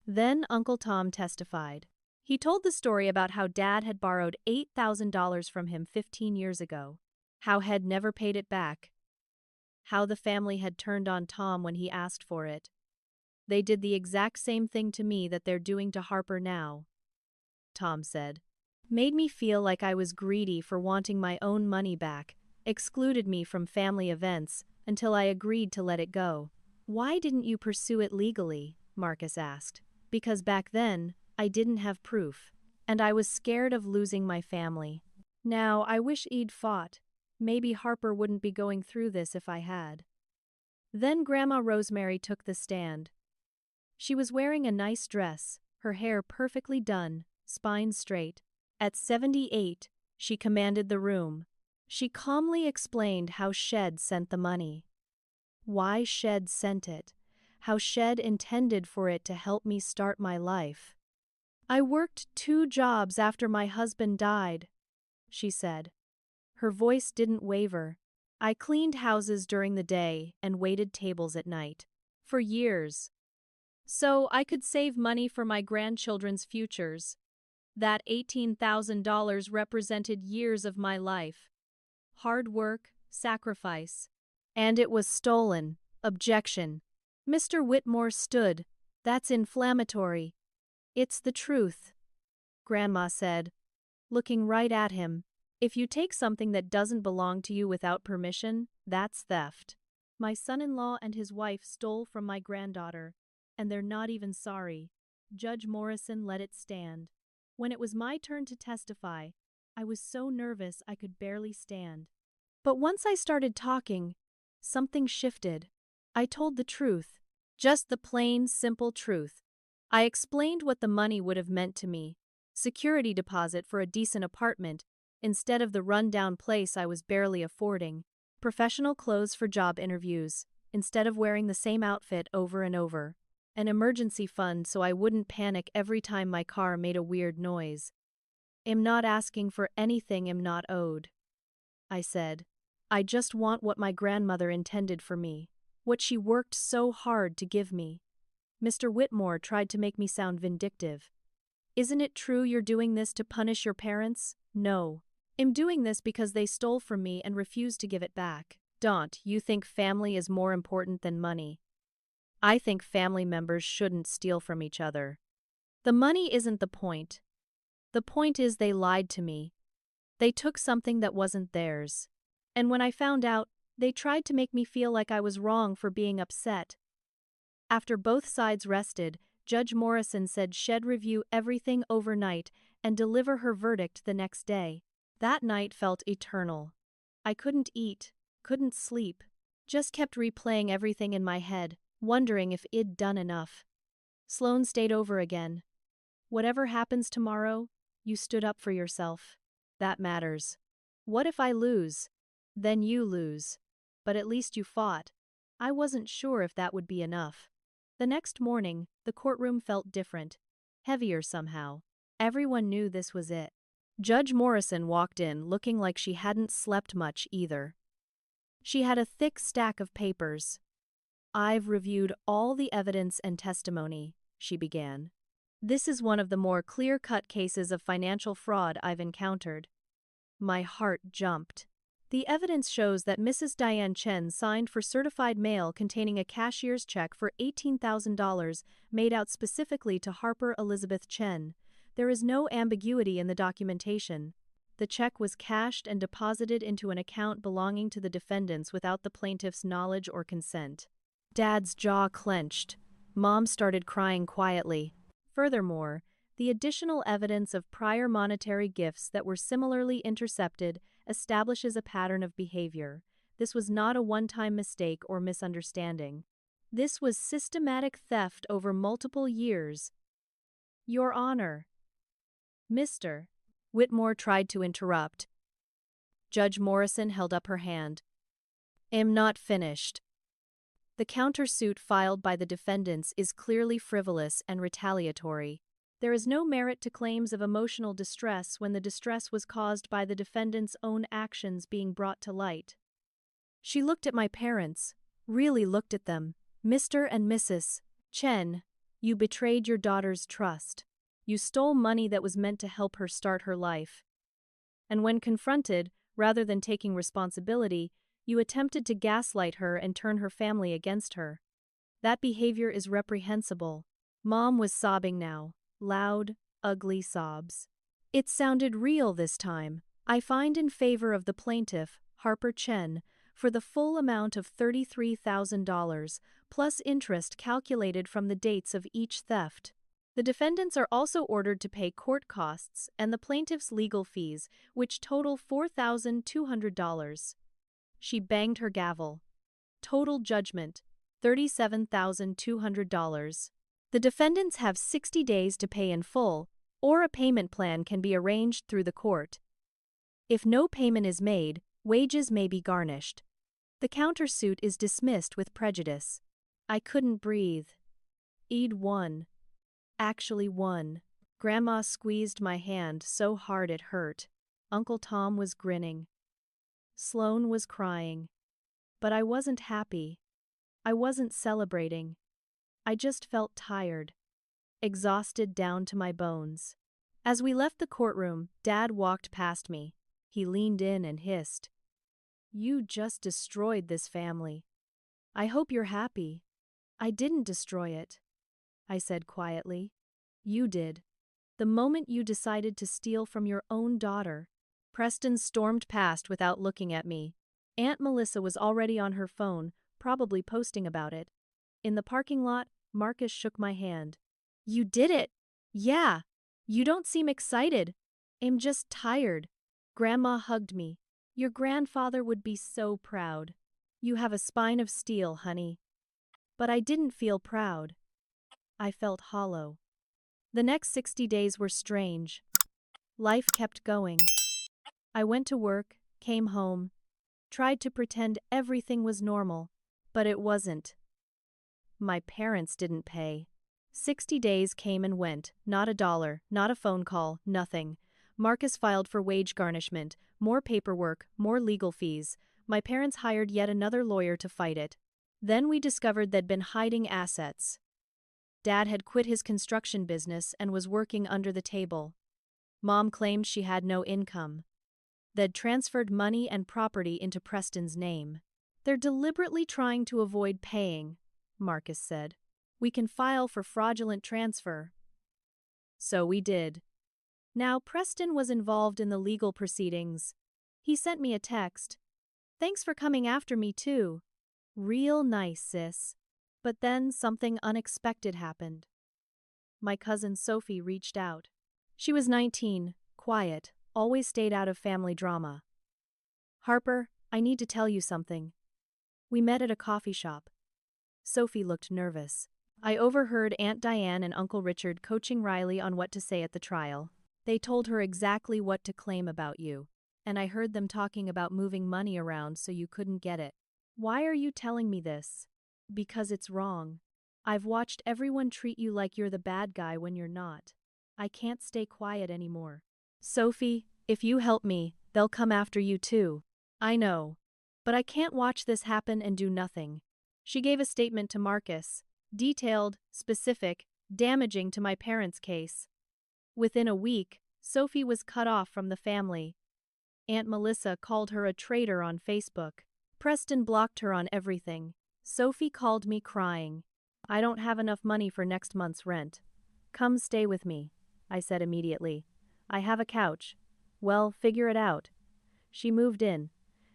Then Uncle Tom testified. He told the story about how Dad had borrowed $8,000 from him 15 years ago. How Head never paid it back. How the family had turned on Tom when he asked for it. They did the exact same thing to me that they're doing to Harper now, Tom said. Made me feel like I was greedy for wanting my own money back, excluded me from family events, until I agreed to let it go. Why didn't you pursue it legally? Marcus asked. Because back then, I didn't have proof, and I was scared of losing my family. Now, I wish I'd fought. Maybe Harper wouldn't be going through this if I had. Then Grandma Rosemary took the stand. She was wearing a nice dress, her hair perfectly done, spine straight. At 78, she commanded the room. She calmly explained how Shed sent the money. Why Shed sent it. How Shed intended for it to help me start my life. I worked 2 jobs after my husband died, she said. Her voice didn't waver. I cleaned houses during the day and waited tables at night. For years. So I could save money for my grandchildren's futures. That $18,000 represented years of my life. Hard work, sacrifice. And it was stolen. Objection. Mr. Whitmore stood. That's inflammatory. It's the truth, Grandma said, looking right at him. If you take something that doesn't belong to you without permission, that's theft. My son-in-law and his wife stole from my granddaughter, and they're not even sorry. Judge Morrison let it stand. When it was my turn to testify, I was so nervous I could barely stand. But once I started talking, something shifted. I told the truth, Just the plain, simple truth. I explained what the money would have meant to me. Security deposit for a decent apartment, instead of the run-down place I was barely affording. Professional clothes for job interviews, instead of wearing the same outfit over and over. An emergency fund so I wouldn't panic every time my car made a weird noise. "I'm not asking for anything I'm not owed," I said. "I just want what my grandmother intended for me, what she worked so hard to give me." Mr. Whitmore tried to make me sound vindictive. "Isn't it true you're doing this to punish your parents?" "No. I'm doing this because they stole from me and refused to give it back." "Don't you think family is more important than money?" "I think family members shouldn't steal from each other." "The money isn't the point. The point is they lied to me. They took something that wasn't theirs. And when I found out, they tried to make me feel like I was wrong for being upset." After both sides rested, Judge Morrison said she'd review everything overnight and deliver her verdict the next day. That night felt eternal. I couldn't eat, couldn't sleep, just kept replaying everything in my head, wondering if I'd done enough. Sloane stayed over again. "Whatever happens tomorrow, you stood up for yourself. That matters. What if I lose? Then you lose. But at least you fought." I wasn't sure if that would be enough. The next morning, the courtroom felt different. Heavier somehow. Everyone knew this was it. Judge Morrison walked in looking like she hadn't slept much either. She had a thick stack of papers. "I've reviewed all the evidence and testimony," she began. "This is one of the more clear-cut cases of financial fraud I've encountered." My heart jumped. The evidence shows that Mrs. Diane Chen signed for certified mail containing a cashier's check for $18,000 made out specifically to Harper Elizabeth Chen. There is no ambiguity in the documentation. The check was cashed and deposited into an account belonging to the defendants without the plaintiff's knowledge or consent. Dad's jaw clenched. Mom started crying quietly. Furthermore, the additional evidence of prior monetary gifts that were similarly intercepted establishes a pattern of behavior. This was not a one-time mistake or misunderstanding. This was systematic theft over multiple years. "Your Honor." "Mr." Whitmore tried to interrupt. Judge Morrison held up her hand. "I'm not finished. The countersuit filed by the defendants is clearly frivolous and retaliatory. There is no merit to claims of emotional distress when the distress was caused by the defendant's own actions being brought to light." She looked at my parents, really looked at them. "Mr. and Mrs. Chen, you betrayed your daughter's trust. You stole money that was meant to help her start her life. And when confronted, rather than taking responsibility, you attempted to gaslight her and turn her family against her. That behavior is reprehensible." Mom was sobbing now. Loud, ugly sobs. It sounded real this time. "I find in favor of the plaintiff, Harper Chen, for the full amount of $33,000, plus interest calculated from the dates of each theft. The defendants are also ordered to pay court costs and the plaintiff's legal fees, which total $4,200. She banged her gavel. "Total judgment, $37,200. The defendants have 60 days to pay in full, or a payment plan can be arranged through the court. If no payment is made, wages may be garnished. The countersuit is dismissed with prejudice." I couldn't breathe. I'd won. Actually won. Grandma squeezed my hand so hard it hurt. Uncle Tom was grinning. Sloane was crying. But I wasn't happy. I wasn't celebrating. I just felt tired, exhausted down to my bones. As we left the courtroom, Dad walked past me. He leaned in and hissed, "You just destroyed this family. I hope you're happy." "I didn't destroy it," I said quietly. "You did. The moment you decided to steal from your own daughter." Preston stormed past without looking at me. Aunt Melissa was already on her phone, probably posting about it. In the parking lot, Marcus shook my hand. "You did it! Yeah! You don't seem excited. I'm just tired." Grandma hugged me. "Your grandfather would be so proud. You have a spine of steel, honey." But I didn't feel proud. I felt hollow. The next 60 days were strange. Life kept going. I went to work, came home, tried to pretend everything was normal, but it wasn't. My parents didn't pay. 60 days came and went, not a dollar, not a phone call, nothing. Marcus filed for wage garnishment, more paperwork, more legal fees. My parents hired yet another lawyer to fight it. Then we discovered they'd been hiding assets. Dad had quit his construction business and was working under the table. Mom claimed she had no income. They'd transferred money and property into Preston's name. They're deliberately trying to avoid paying, Marcus said. We can file for fraudulent transfer. So we did. Now Preston was involved in the legal proceedings. He sent me a text. Thanks for coming after me too. Real nice, sis. But then something unexpected happened. My cousin Sophie reached out. She was 19, quiet, always stayed out of family drama. Harper, I need to tell you something. We met at a coffee shop. Sophie looked nervous. I overheard Aunt Diane and Uncle Richard coaching Riley on what to say at the trial. They told her exactly what to claim about you, and I heard them talking about moving money around so you couldn't get it. Why are you telling me this? Because it's wrong. I've watched everyone treat you like you're the bad guy when you're not. I can't stay quiet anymore. Sophie, if you help me, they'll come after you too. I know. But I can't watch this happen and do nothing. She gave a statement to Marcus. Detailed, specific, damaging to my parents' case. Within a week, Sophie was cut off from the family. Aunt Melissa called her a traitor on Facebook. Preston blocked her on everything. Sophie called me crying. I don't have enough money for next month's rent. Come stay with me, I said immediately. I have a couch. Well, figure it out. She moved in.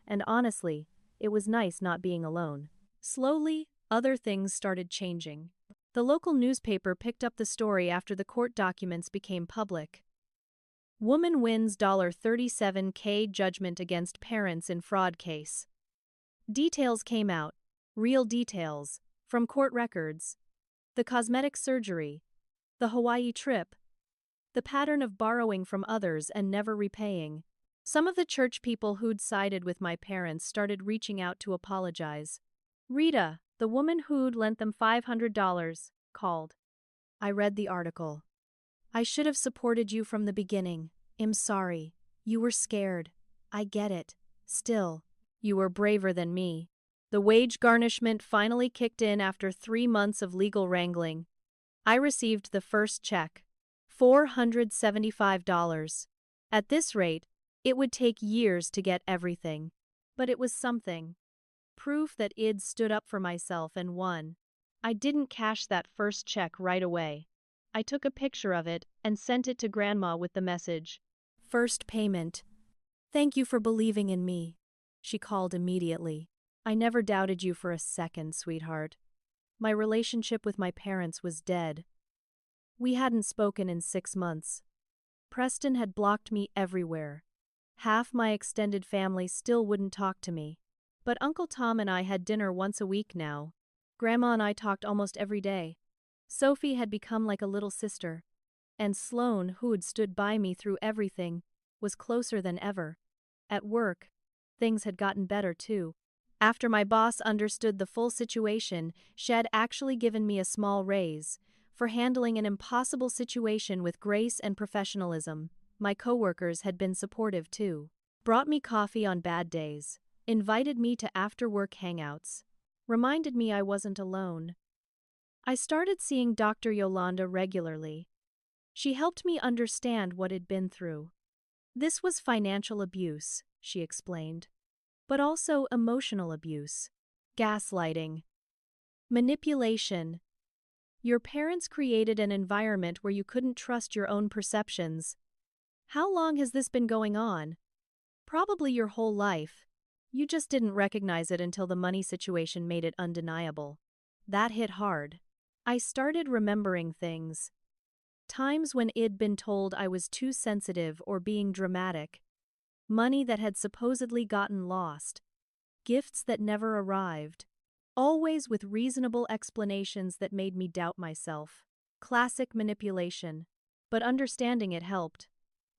And honestly, it was nice not being alone. Slowly, other things started changing. The local newspaper picked up the story after the court documents became public. Woman wins $37K judgment against parents in fraud case. Details came out, real details, from court records. The cosmetic surgery, the Hawaii trip, the pattern of borrowing from others and never repaying. Some of the church people who'd sided with my parents started reaching out to apologize. Rita, the woman who'd lent them $500, called. I read the article. I should have supported you from the beginning. I'm sorry. You were scared. I get it. Still, you were braver than me. The wage garnishment finally kicked in after 3 months of legal wrangling. I received the first check. $475. At this rate, it would take years to get everything. But it was something. Proof that I'd stood up for myself and won. I didn't cash that first check right away. I took a picture of it and sent it to Grandma with the message. First payment. Thank you for believing in me. She called immediately. I never doubted you for a second, sweetheart. My relationship with my parents was dead. We hadn't spoken in 6 months. Preston had blocked me everywhere. Half my extended family still wouldn't talk to me. But Uncle Tom and I had dinner once a week now. Grandma and I talked almost every day. Sophie had become like a little sister. And Sloane, who'd stood by me through everything, was closer than ever. At work, things had gotten better too. After my boss understood the full situation, she had actually given me a small raise for handling an impossible situation with grace and professionalism. My coworkers had been supportive too. Brought me coffee on bad days. Invited me to after-work hangouts. Reminded me I wasn't alone. I started seeing Dr. Yolanda regularly. She helped me understand what I'd been through. This was financial abuse, she explained. But also emotional abuse. Gaslighting. Manipulation. Your parents created an environment where you couldn't trust your own perceptions. How long has this been going on? Probably your whole life. You just didn't recognize it until the money situation made it undeniable. That hit hard. I started remembering things. Times when I'd been told I was too sensitive or being dramatic. Money that had supposedly gotten lost. Gifts that never arrived. always with reasonable explanations that made me doubt myself. Classic manipulation. But understanding it helped.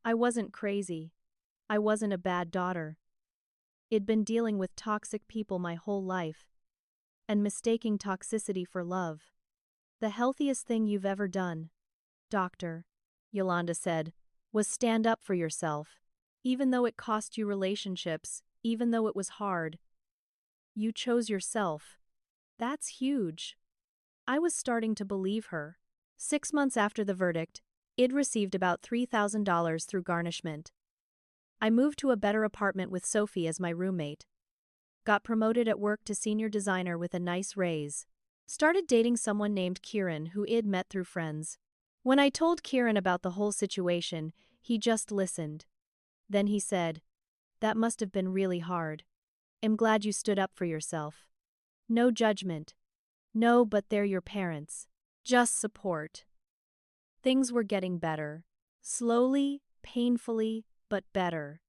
I wasn't crazy. I wasn't a bad daughter. I'd been dealing with toxic people my whole life, and mistaking toxicity for love. The healthiest thing you've ever done, doctor, Yolanda said, was stand up for yourself. Even though it cost you relationships, even though it was hard. You chose yourself. That's huge. I was starting to believe her. 6 months after the verdict, I'd received about $3,000 through garnishment. I moved to a better apartment with Sophie as my roommate. Got promoted at work to senior designer with a nice raise. Started dating someone named Kieran who I'd met through friends. When I told Kieran about the whole situation, he just listened. Then he said, "That must have been really hard. I'm glad you stood up for yourself. No judgment. No, but they're your parents. Just support." Things were getting better. Slowly, painfully, but better.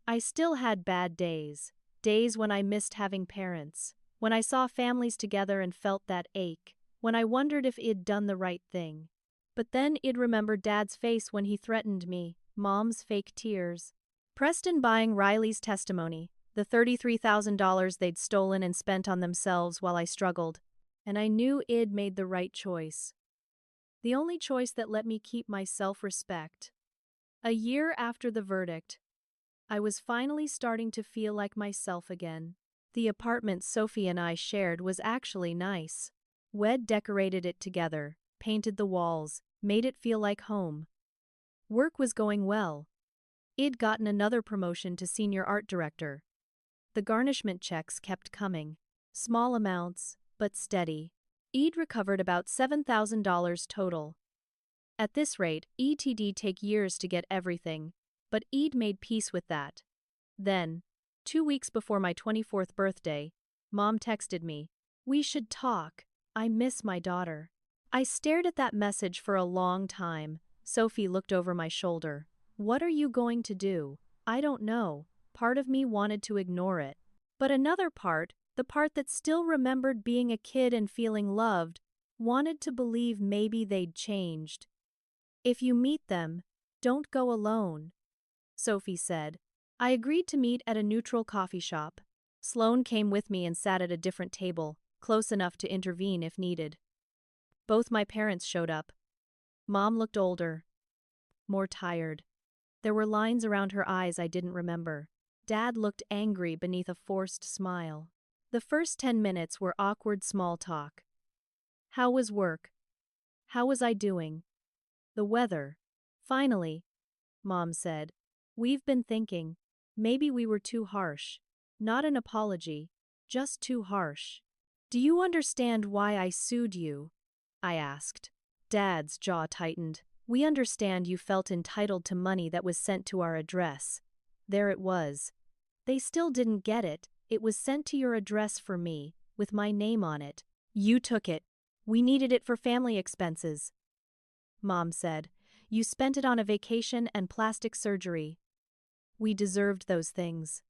I still had bad days. Days when I missed having parents. When I saw families together and felt that ache. When I wondered if I'd done the right thing. But then I'd remember Dad's face when he threatened me, Mom's fake tears. Preston buying Riley's testimony, the $33,000 they'd stolen and spent on themselves while I struggled. And I knew I'd made the right choice. The only choice that let me keep my self-respect. A year after the verdict, I was finally starting to feel like myself again. The apartment Sophie and I shared was actually nice. We'd decorated it together, painted the walls, made it feel like home. Work was going well. I'd gotten another promotion to senior art director. The garnishment checks kept coming. Small amounts, but steady. I'd recovered about $7,000 total. At this rate, it'd take years to get everything, but I'd made peace with that. Then, 2 weeks before my 24th birthday, Mom texted me, "We should talk. I miss my daughter." I stared at that message for a long time. Sophie looked over my shoulder. "What are you going to do?" I don't know. Part of me wanted to ignore it. But another part, the part that still remembered being a kid and feeling loved, wanted to believe maybe they'd changed. "If you meet them, don't go alone," Sophie said. I agreed to meet at a neutral coffee shop. Sloane came with me and sat at a different table, close enough to intervene if needed. Both my parents showed up. Mom looked older, more tired. There were lines around her eyes I didn't remember. Dad looked angry beneath a forced smile. The first 10 minutes were awkward small talk. How was work? How was I doing? The weather. Finally, Mom said, "We've been thinking, maybe we were too harsh. Not an apology, just too harsh." "Do you understand why I sued you?" I asked. Dad's jaw tightened. "We understand you felt entitled to money that was sent to our address." There it was. They still didn't get it. It was sent to your address for me, with my name on it. You took it. We needed it for family expenses. Mom said, "You spent it on a vacation and plastic surgery." We deserved those things.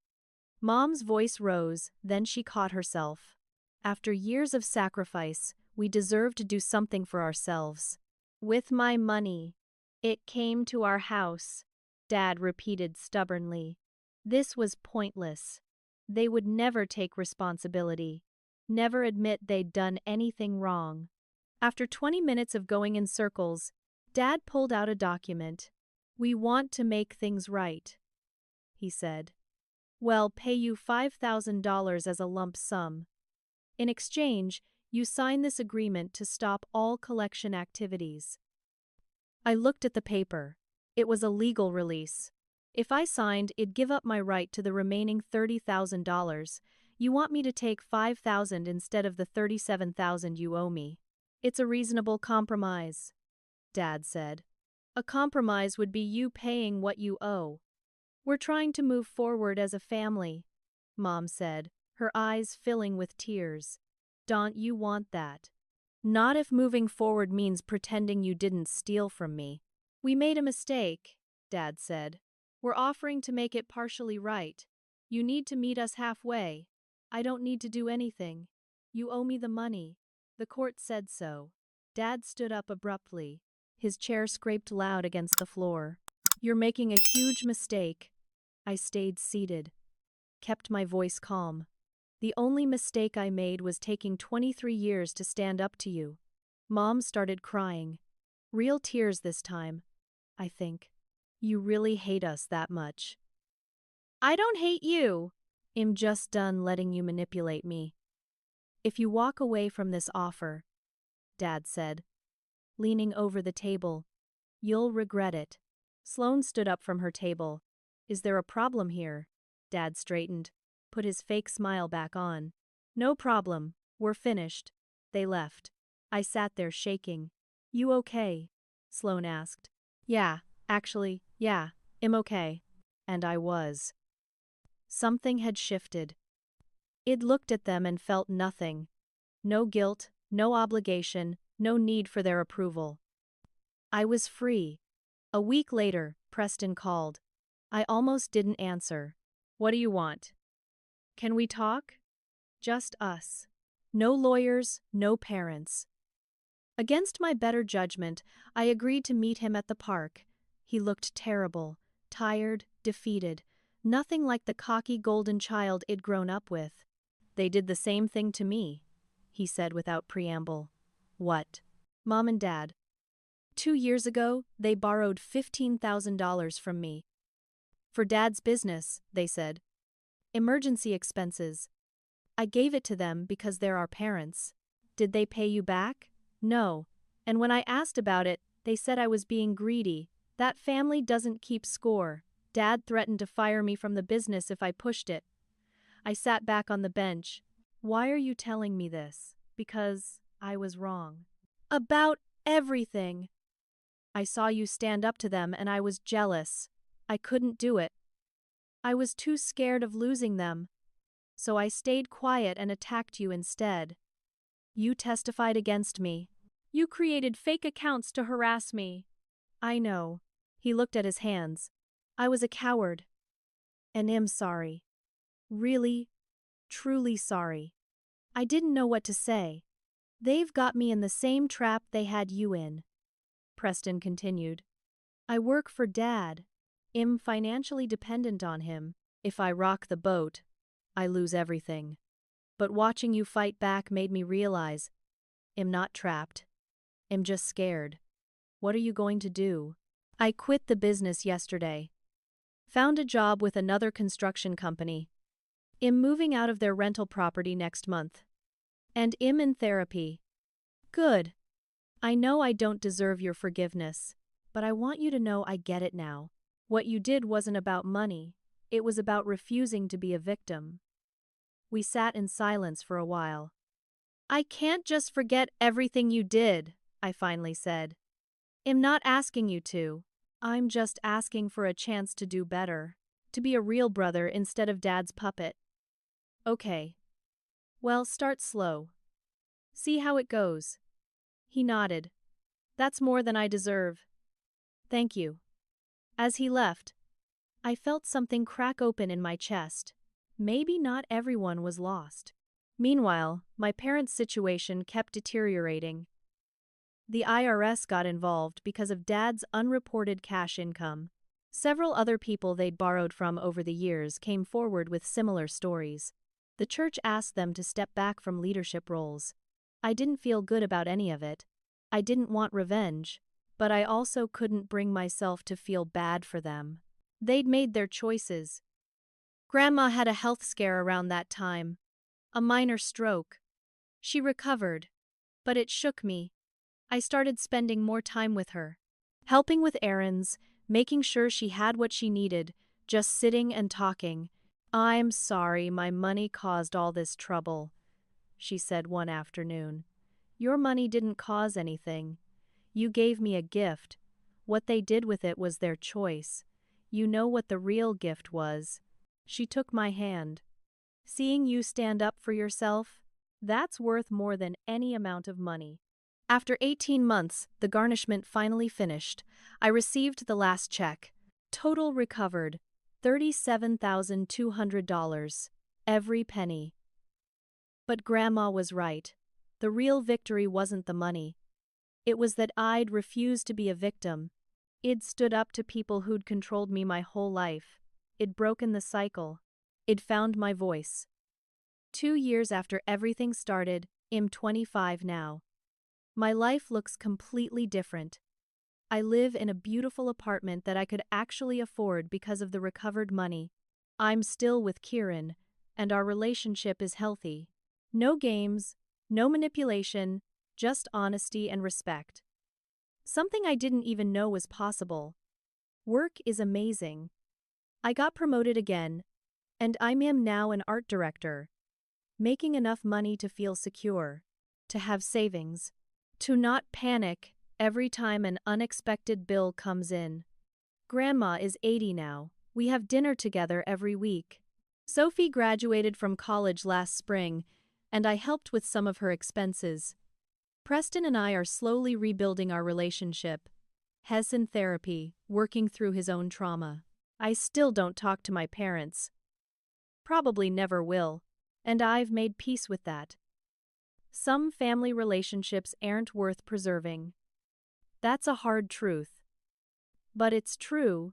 Mom's voice rose, then she caught herself. After years of sacrifice, we deserved to do something for ourselves. "With my money. It came to our house," Dad repeated stubbornly. This was pointless. They would never take responsibility, never admit they'd done anything wrong. After 20 minutes of going in circles, Dad pulled out a document. "We want to make things right," he said. "Well, pay you $5,000 as a lump sum. In exchange, you sign this agreement to stop all collection activities." I looked at the paper. It was a legal release. If I signed, it'd give up my right to the remaining $30,000. "You want me to take $5,000 instead of the $37,000 you owe me. It's a reasonable compromise," Dad said. "A compromise would be you paying what you owe. We're trying to move forward as a family," Mom said, her eyes filling with tears. "Don't you want that?" "Not if moving forward means pretending you didn't steal from me." "We made a mistake," Dad said. "We're offering to make it partially right. You need to meet us halfway. I don't need to do anything." You owe me the money. The court said so. Dad stood up abruptly. His chair scraped loud against the floor. You're making a huge mistake. I stayed seated, kept my voice calm. The only mistake I made was taking 23 years to stand up to you. Mom started crying. Real tears this time, I think. You really hate us that much. I don't hate you. I'm just done letting you manipulate me. If you walk away from this offer, Dad said, leaning over the table, you'll regret it. Sloane stood up from her table. Is there a problem here? Dad straightened, put his fake smile back on. No problem, we're finished. They left. I sat there shaking. You okay? Sloane asked. Yeah, actually, yeah, I'm okay. And I was. Something had shifted. It looked at them and felt nothing. No guilt, no obligation, no need for their approval. I was free. A week later, Preston called. I almost didn't answer. What do you want? Can we talk? Just us. No lawyers, no parents. Against my better judgment, I agreed to meet him at the park. He looked terrible, tired, defeated, nothing like the cocky golden child I'd grown up with. They did the same thing to me, he said without preamble. What? Mom and Dad. 2 years ago, they borrowed $15,000 from me. For Dad's business, they said. Emergency expenses. I gave it to them because they're our parents. Did they pay you back? No. And when I asked about it, they said I was being greedy. That family doesn't keep score. Dad threatened to fire me from the business if I pushed it. I sat back on the bench. Why are you telling me this? Because I was wrong. About everything. I saw you stand up to them and I was jealous. I couldn't do it. I was too scared of losing them. So I stayed quiet and attacked you instead. You testified against me. You created fake accounts to harass me. I know. He looked at his hands. I was a coward. And I'm sorry. Really, truly sorry. I didn't know what to say. They've got me in the same trap they had you in. Preston continued. I work for Dad. I'm financially dependent on him. If I rock the boat, I lose everything. But watching you fight back made me realize I'm not trapped. I'm just scared. What are you going to do? I quit the business yesterday. Found a job with another construction company. I'm moving out of their rental property next month. And I'm in therapy. Good. I know I don't deserve your forgiveness, but I want you to know I get it now. What you did wasn't about money. It was about refusing to be a victim. We sat in silence for a while. I can't just forget everything you did, I finally said. I'm not asking you to. I'm just asking for a chance to do better. To be a real brother instead of Dad's puppet. Okay. Well, start slow. See how it goes. He nodded. That's more than I deserve. Thank you. As he left, I felt something crack open in my chest. Maybe not everyone was lost. Meanwhile, my parents' situation kept deteriorating. The IRS got involved because of Dad's unreported cash income. Several other people they'd borrowed from over the years came forward with similar stories. The church asked them to step back from leadership roles. I didn't feel good about any of it. I didn't want revenge, but I also couldn't bring myself to feel bad for them. They'd made their choices. Grandma had a health scare around that time. A minor stroke. She recovered, but it shook me. I started spending more time with her. Helping with errands, making sure she had what she needed, just sitting and talking. I'm sorry my money caused all this trouble, she said one afternoon. Your money didn't cause anything. You gave me a gift. What they did with it was their choice. You know what the real gift was. She took my hand. Seeing you stand up for yourself, that's worth more than any amount of money. After 18 months, the garnishment finally finished. I received the last check. Total recovered, $37,200. Every penny. But Grandma was right. The real victory wasn't the money. It was that I'd refused to be a victim. I'd stood up to people who'd controlled me my whole life. I'd broken the cycle. I'd found my voice. 2 years after everything started, I'm 25 now. My life looks completely different. I live in a beautiful apartment that I could actually afford because of the recovered money. I'm still with Kieran, and our relationship is healthy. No games, no manipulation, just honesty and respect. Something I didn't even know was possible. Work is amazing. I got promoted again, and I am now an art director, making enough money to feel secure, to have savings, to not panic every time an unexpected bill comes in. Grandma is 80 now. We have dinner together every week. Sophie graduated from college last spring, and I helped with some of her expenses. Preston and I are slowly rebuilding our relationship. He's in therapy, working through his own trauma. I still don't talk to my parents. Probably never will, and I've made peace with that. Some family relationships aren't worth preserving. That's a hard truth. But it's true.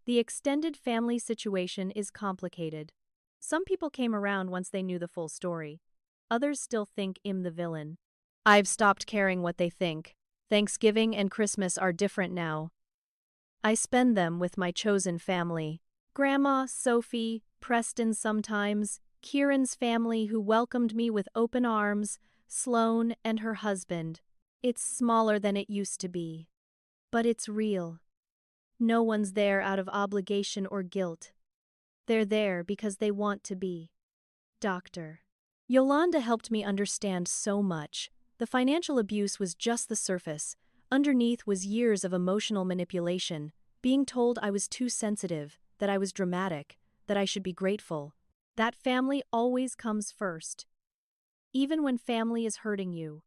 The extended family situation is complicated. Some people came around once they knew the full story. Others still think I'm the villain. I've stopped caring what they think. Thanksgiving and Christmas are different now. I spend them with my chosen family. Grandma, Sophie, Preston sometimes, Kieran's family who welcomed me with open arms, Sloane and her husband. It's smaller than it used to be. But it's real. No one's there out of obligation or guilt. They're there because they want to be. Doctor. Yolanda helped me understand so much. The financial abuse was just the surface. Underneath was years of emotional manipulation, being told I was too sensitive, that I was dramatic, that I should be grateful. That family always comes first. Even when family is hurting you.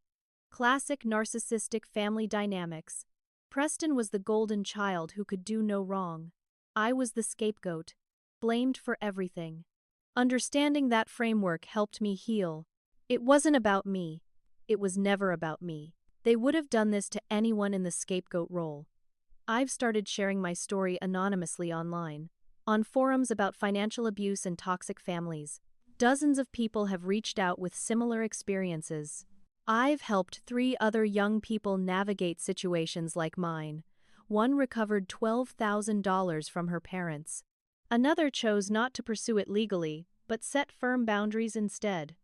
Classic narcissistic family dynamics. Preston was the golden child who could do no wrong. I was the scapegoat, blamed for everything. Understanding that framework helped me heal. It wasn't about me. It was never about me. They would have done this to anyone in the scapegoat role. I've started sharing my story anonymously online, on forums about financial abuse and toxic families. Dozens of people have reached out with similar experiences. I've helped 3 other young people navigate situations like mine. One recovered $12,000 from her parents. Another chose not to pursue it legally, but set firm boundaries instead.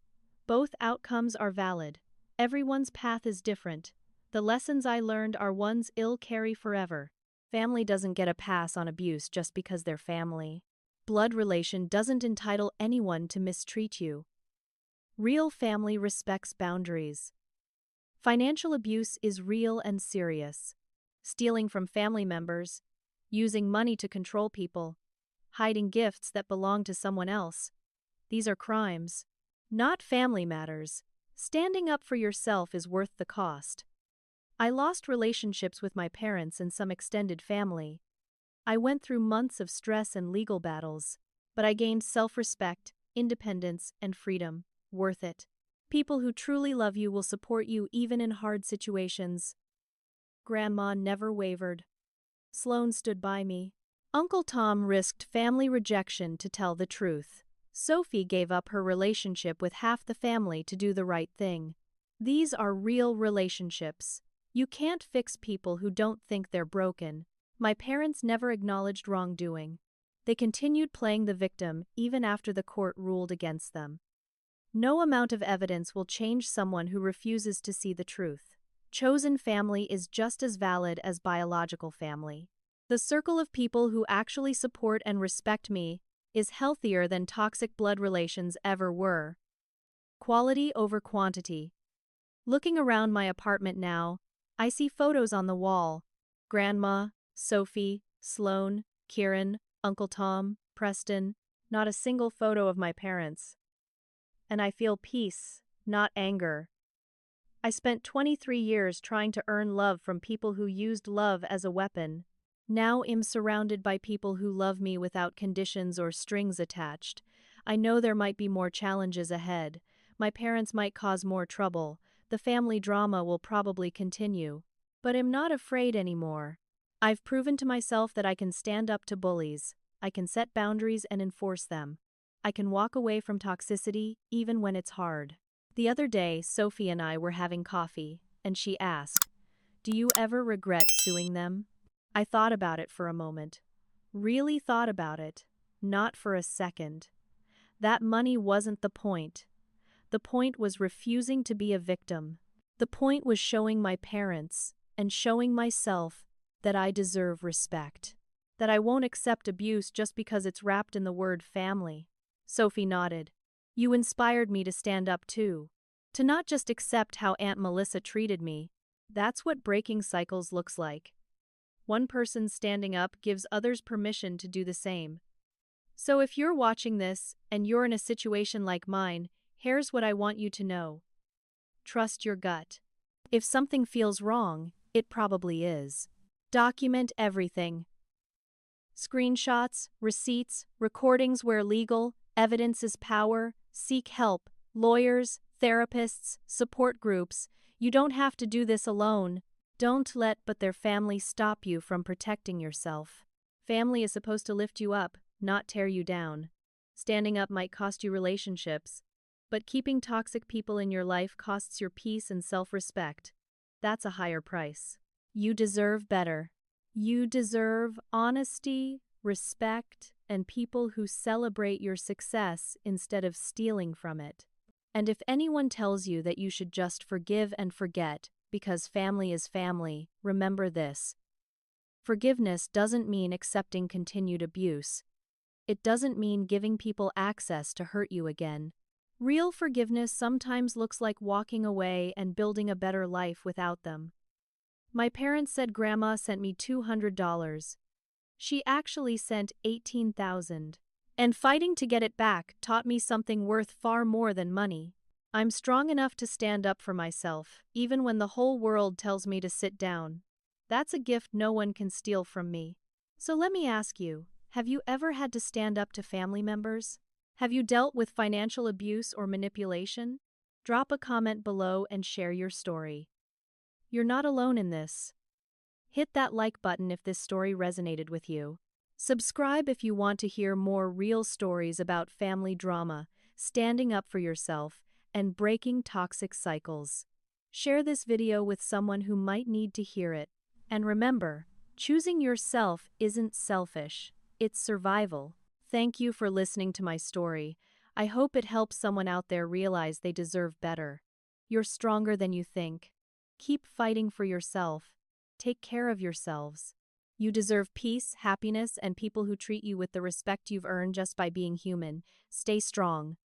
Both outcomes are valid. Everyone's path is different. The lessons I learned are ones I'll carry forever. Family doesn't get a pass on abuse just because they're family. Blood relation doesn't entitle anyone to mistreat you. Real family respects boundaries. Financial abuse is real and serious. Stealing from family members, using money to control people, hiding gifts that belong to someone else. These are crimes, not family matters. Standing up for yourself is worth the cost. I lost relationships with my parents and some extended family. I went through months of stress and legal battles, but I gained self-respect, independence, and freedom. Worth it. People who truly love you will support you even in hard situations. Grandma never wavered. Sloane stood by me. Uncle Tom risked family rejection to tell the truth. Sophie gave up her relationship with half the family to do the right thing. These are real relationships. You can't fix people who don't think they're broken. My parents never acknowledged wrongdoing. They continued playing the victim even after the court ruled against them. No amount of evidence will change someone who refuses to see the truth. Chosen family is just as valid as biological family. The circle of people who actually support and respect me is healthier than toxic blood relations ever were. Quality over quantity. Looking around my apartment now, I see photos on the wall. Grandma, Sophie, Sloane, Kieran, Uncle Tom, Preston, not a single photo of my parents. And I feel peace, not anger. I spent 23 years trying to earn love from people who used love as a weapon. Now I'm surrounded by people who love me without conditions or strings attached. I know there might be more challenges ahead, My parents might cause more trouble, the family drama will probably continue. But I'm not afraid anymore. I've proven to myself that I can stand up to bullies, I can set boundaries and enforce them. I can walk away from toxicity even when it's hard. The other day, Sophie and I were having coffee, and she asked, "Do you ever regret suing them?" I thought about it for a moment. Really thought about it. Not for a second. That money wasn't the point. The point was refusing to be a victim. The point was showing my parents, and showing myself, that I deserve respect. That I won't accept abuse just because it's wrapped in the word family. Sophie nodded. You inspired me to stand up too. To not just accept how Aunt Melissa treated me. That's what breaking cycles looks like. One person standing up gives others permission to do the same. So if you're watching this, and you're in a situation like mine, here's what I want you to know. Trust your gut. If something feels wrong, it probably is. Document everything. Screenshots, receipts, recordings where legal, evidence is power, seek help, lawyers, therapists, support groups. You don't have to do this alone. Don't let but their family stop you from protecting yourself. Family is supposed to lift you up, not tear you down. Standing up might cost you relationships, but keeping toxic people in your life costs your peace and self-respect. That's a higher price. You deserve better. You deserve honesty, respect, and people who celebrate your success instead of stealing from it. And if anyone tells you that you should just forgive and forget, because family is family, remember this. Forgiveness doesn't mean accepting continued abuse. It doesn't mean giving people access to hurt you again. Real forgiveness sometimes looks like walking away and building a better life without them. My parents said Grandma sent me $200. She actually sent $18,000. And fighting to get it back taught me something worth far more than money. I'm strong enough to stand up for myself, even when the whole world tells me to sit down. That's a gift no one can steal from me. So let me ask you, have you ever had to stand up to family members? Have you dealt with financial abuse or manipulation? Drop a comment below and share your story. You're not alone in this. Hit that like button if this story resonated with you. Subscribe if you want to hear more real stories about family drama, standing up for yourself, and breaking toxic cycles. Share this video with someone who might need to hear it. And remember, choosing yourself isn't selfish, it's survival. Thank you for listening to my story. I hope it helps someone out there realize they deserve better. You're stronger than you think. Keep fighting for yourself. Take care of yourselves. You deserve peace, happiness, and people who treat you with the respect you've earned just by being human. Stay strong.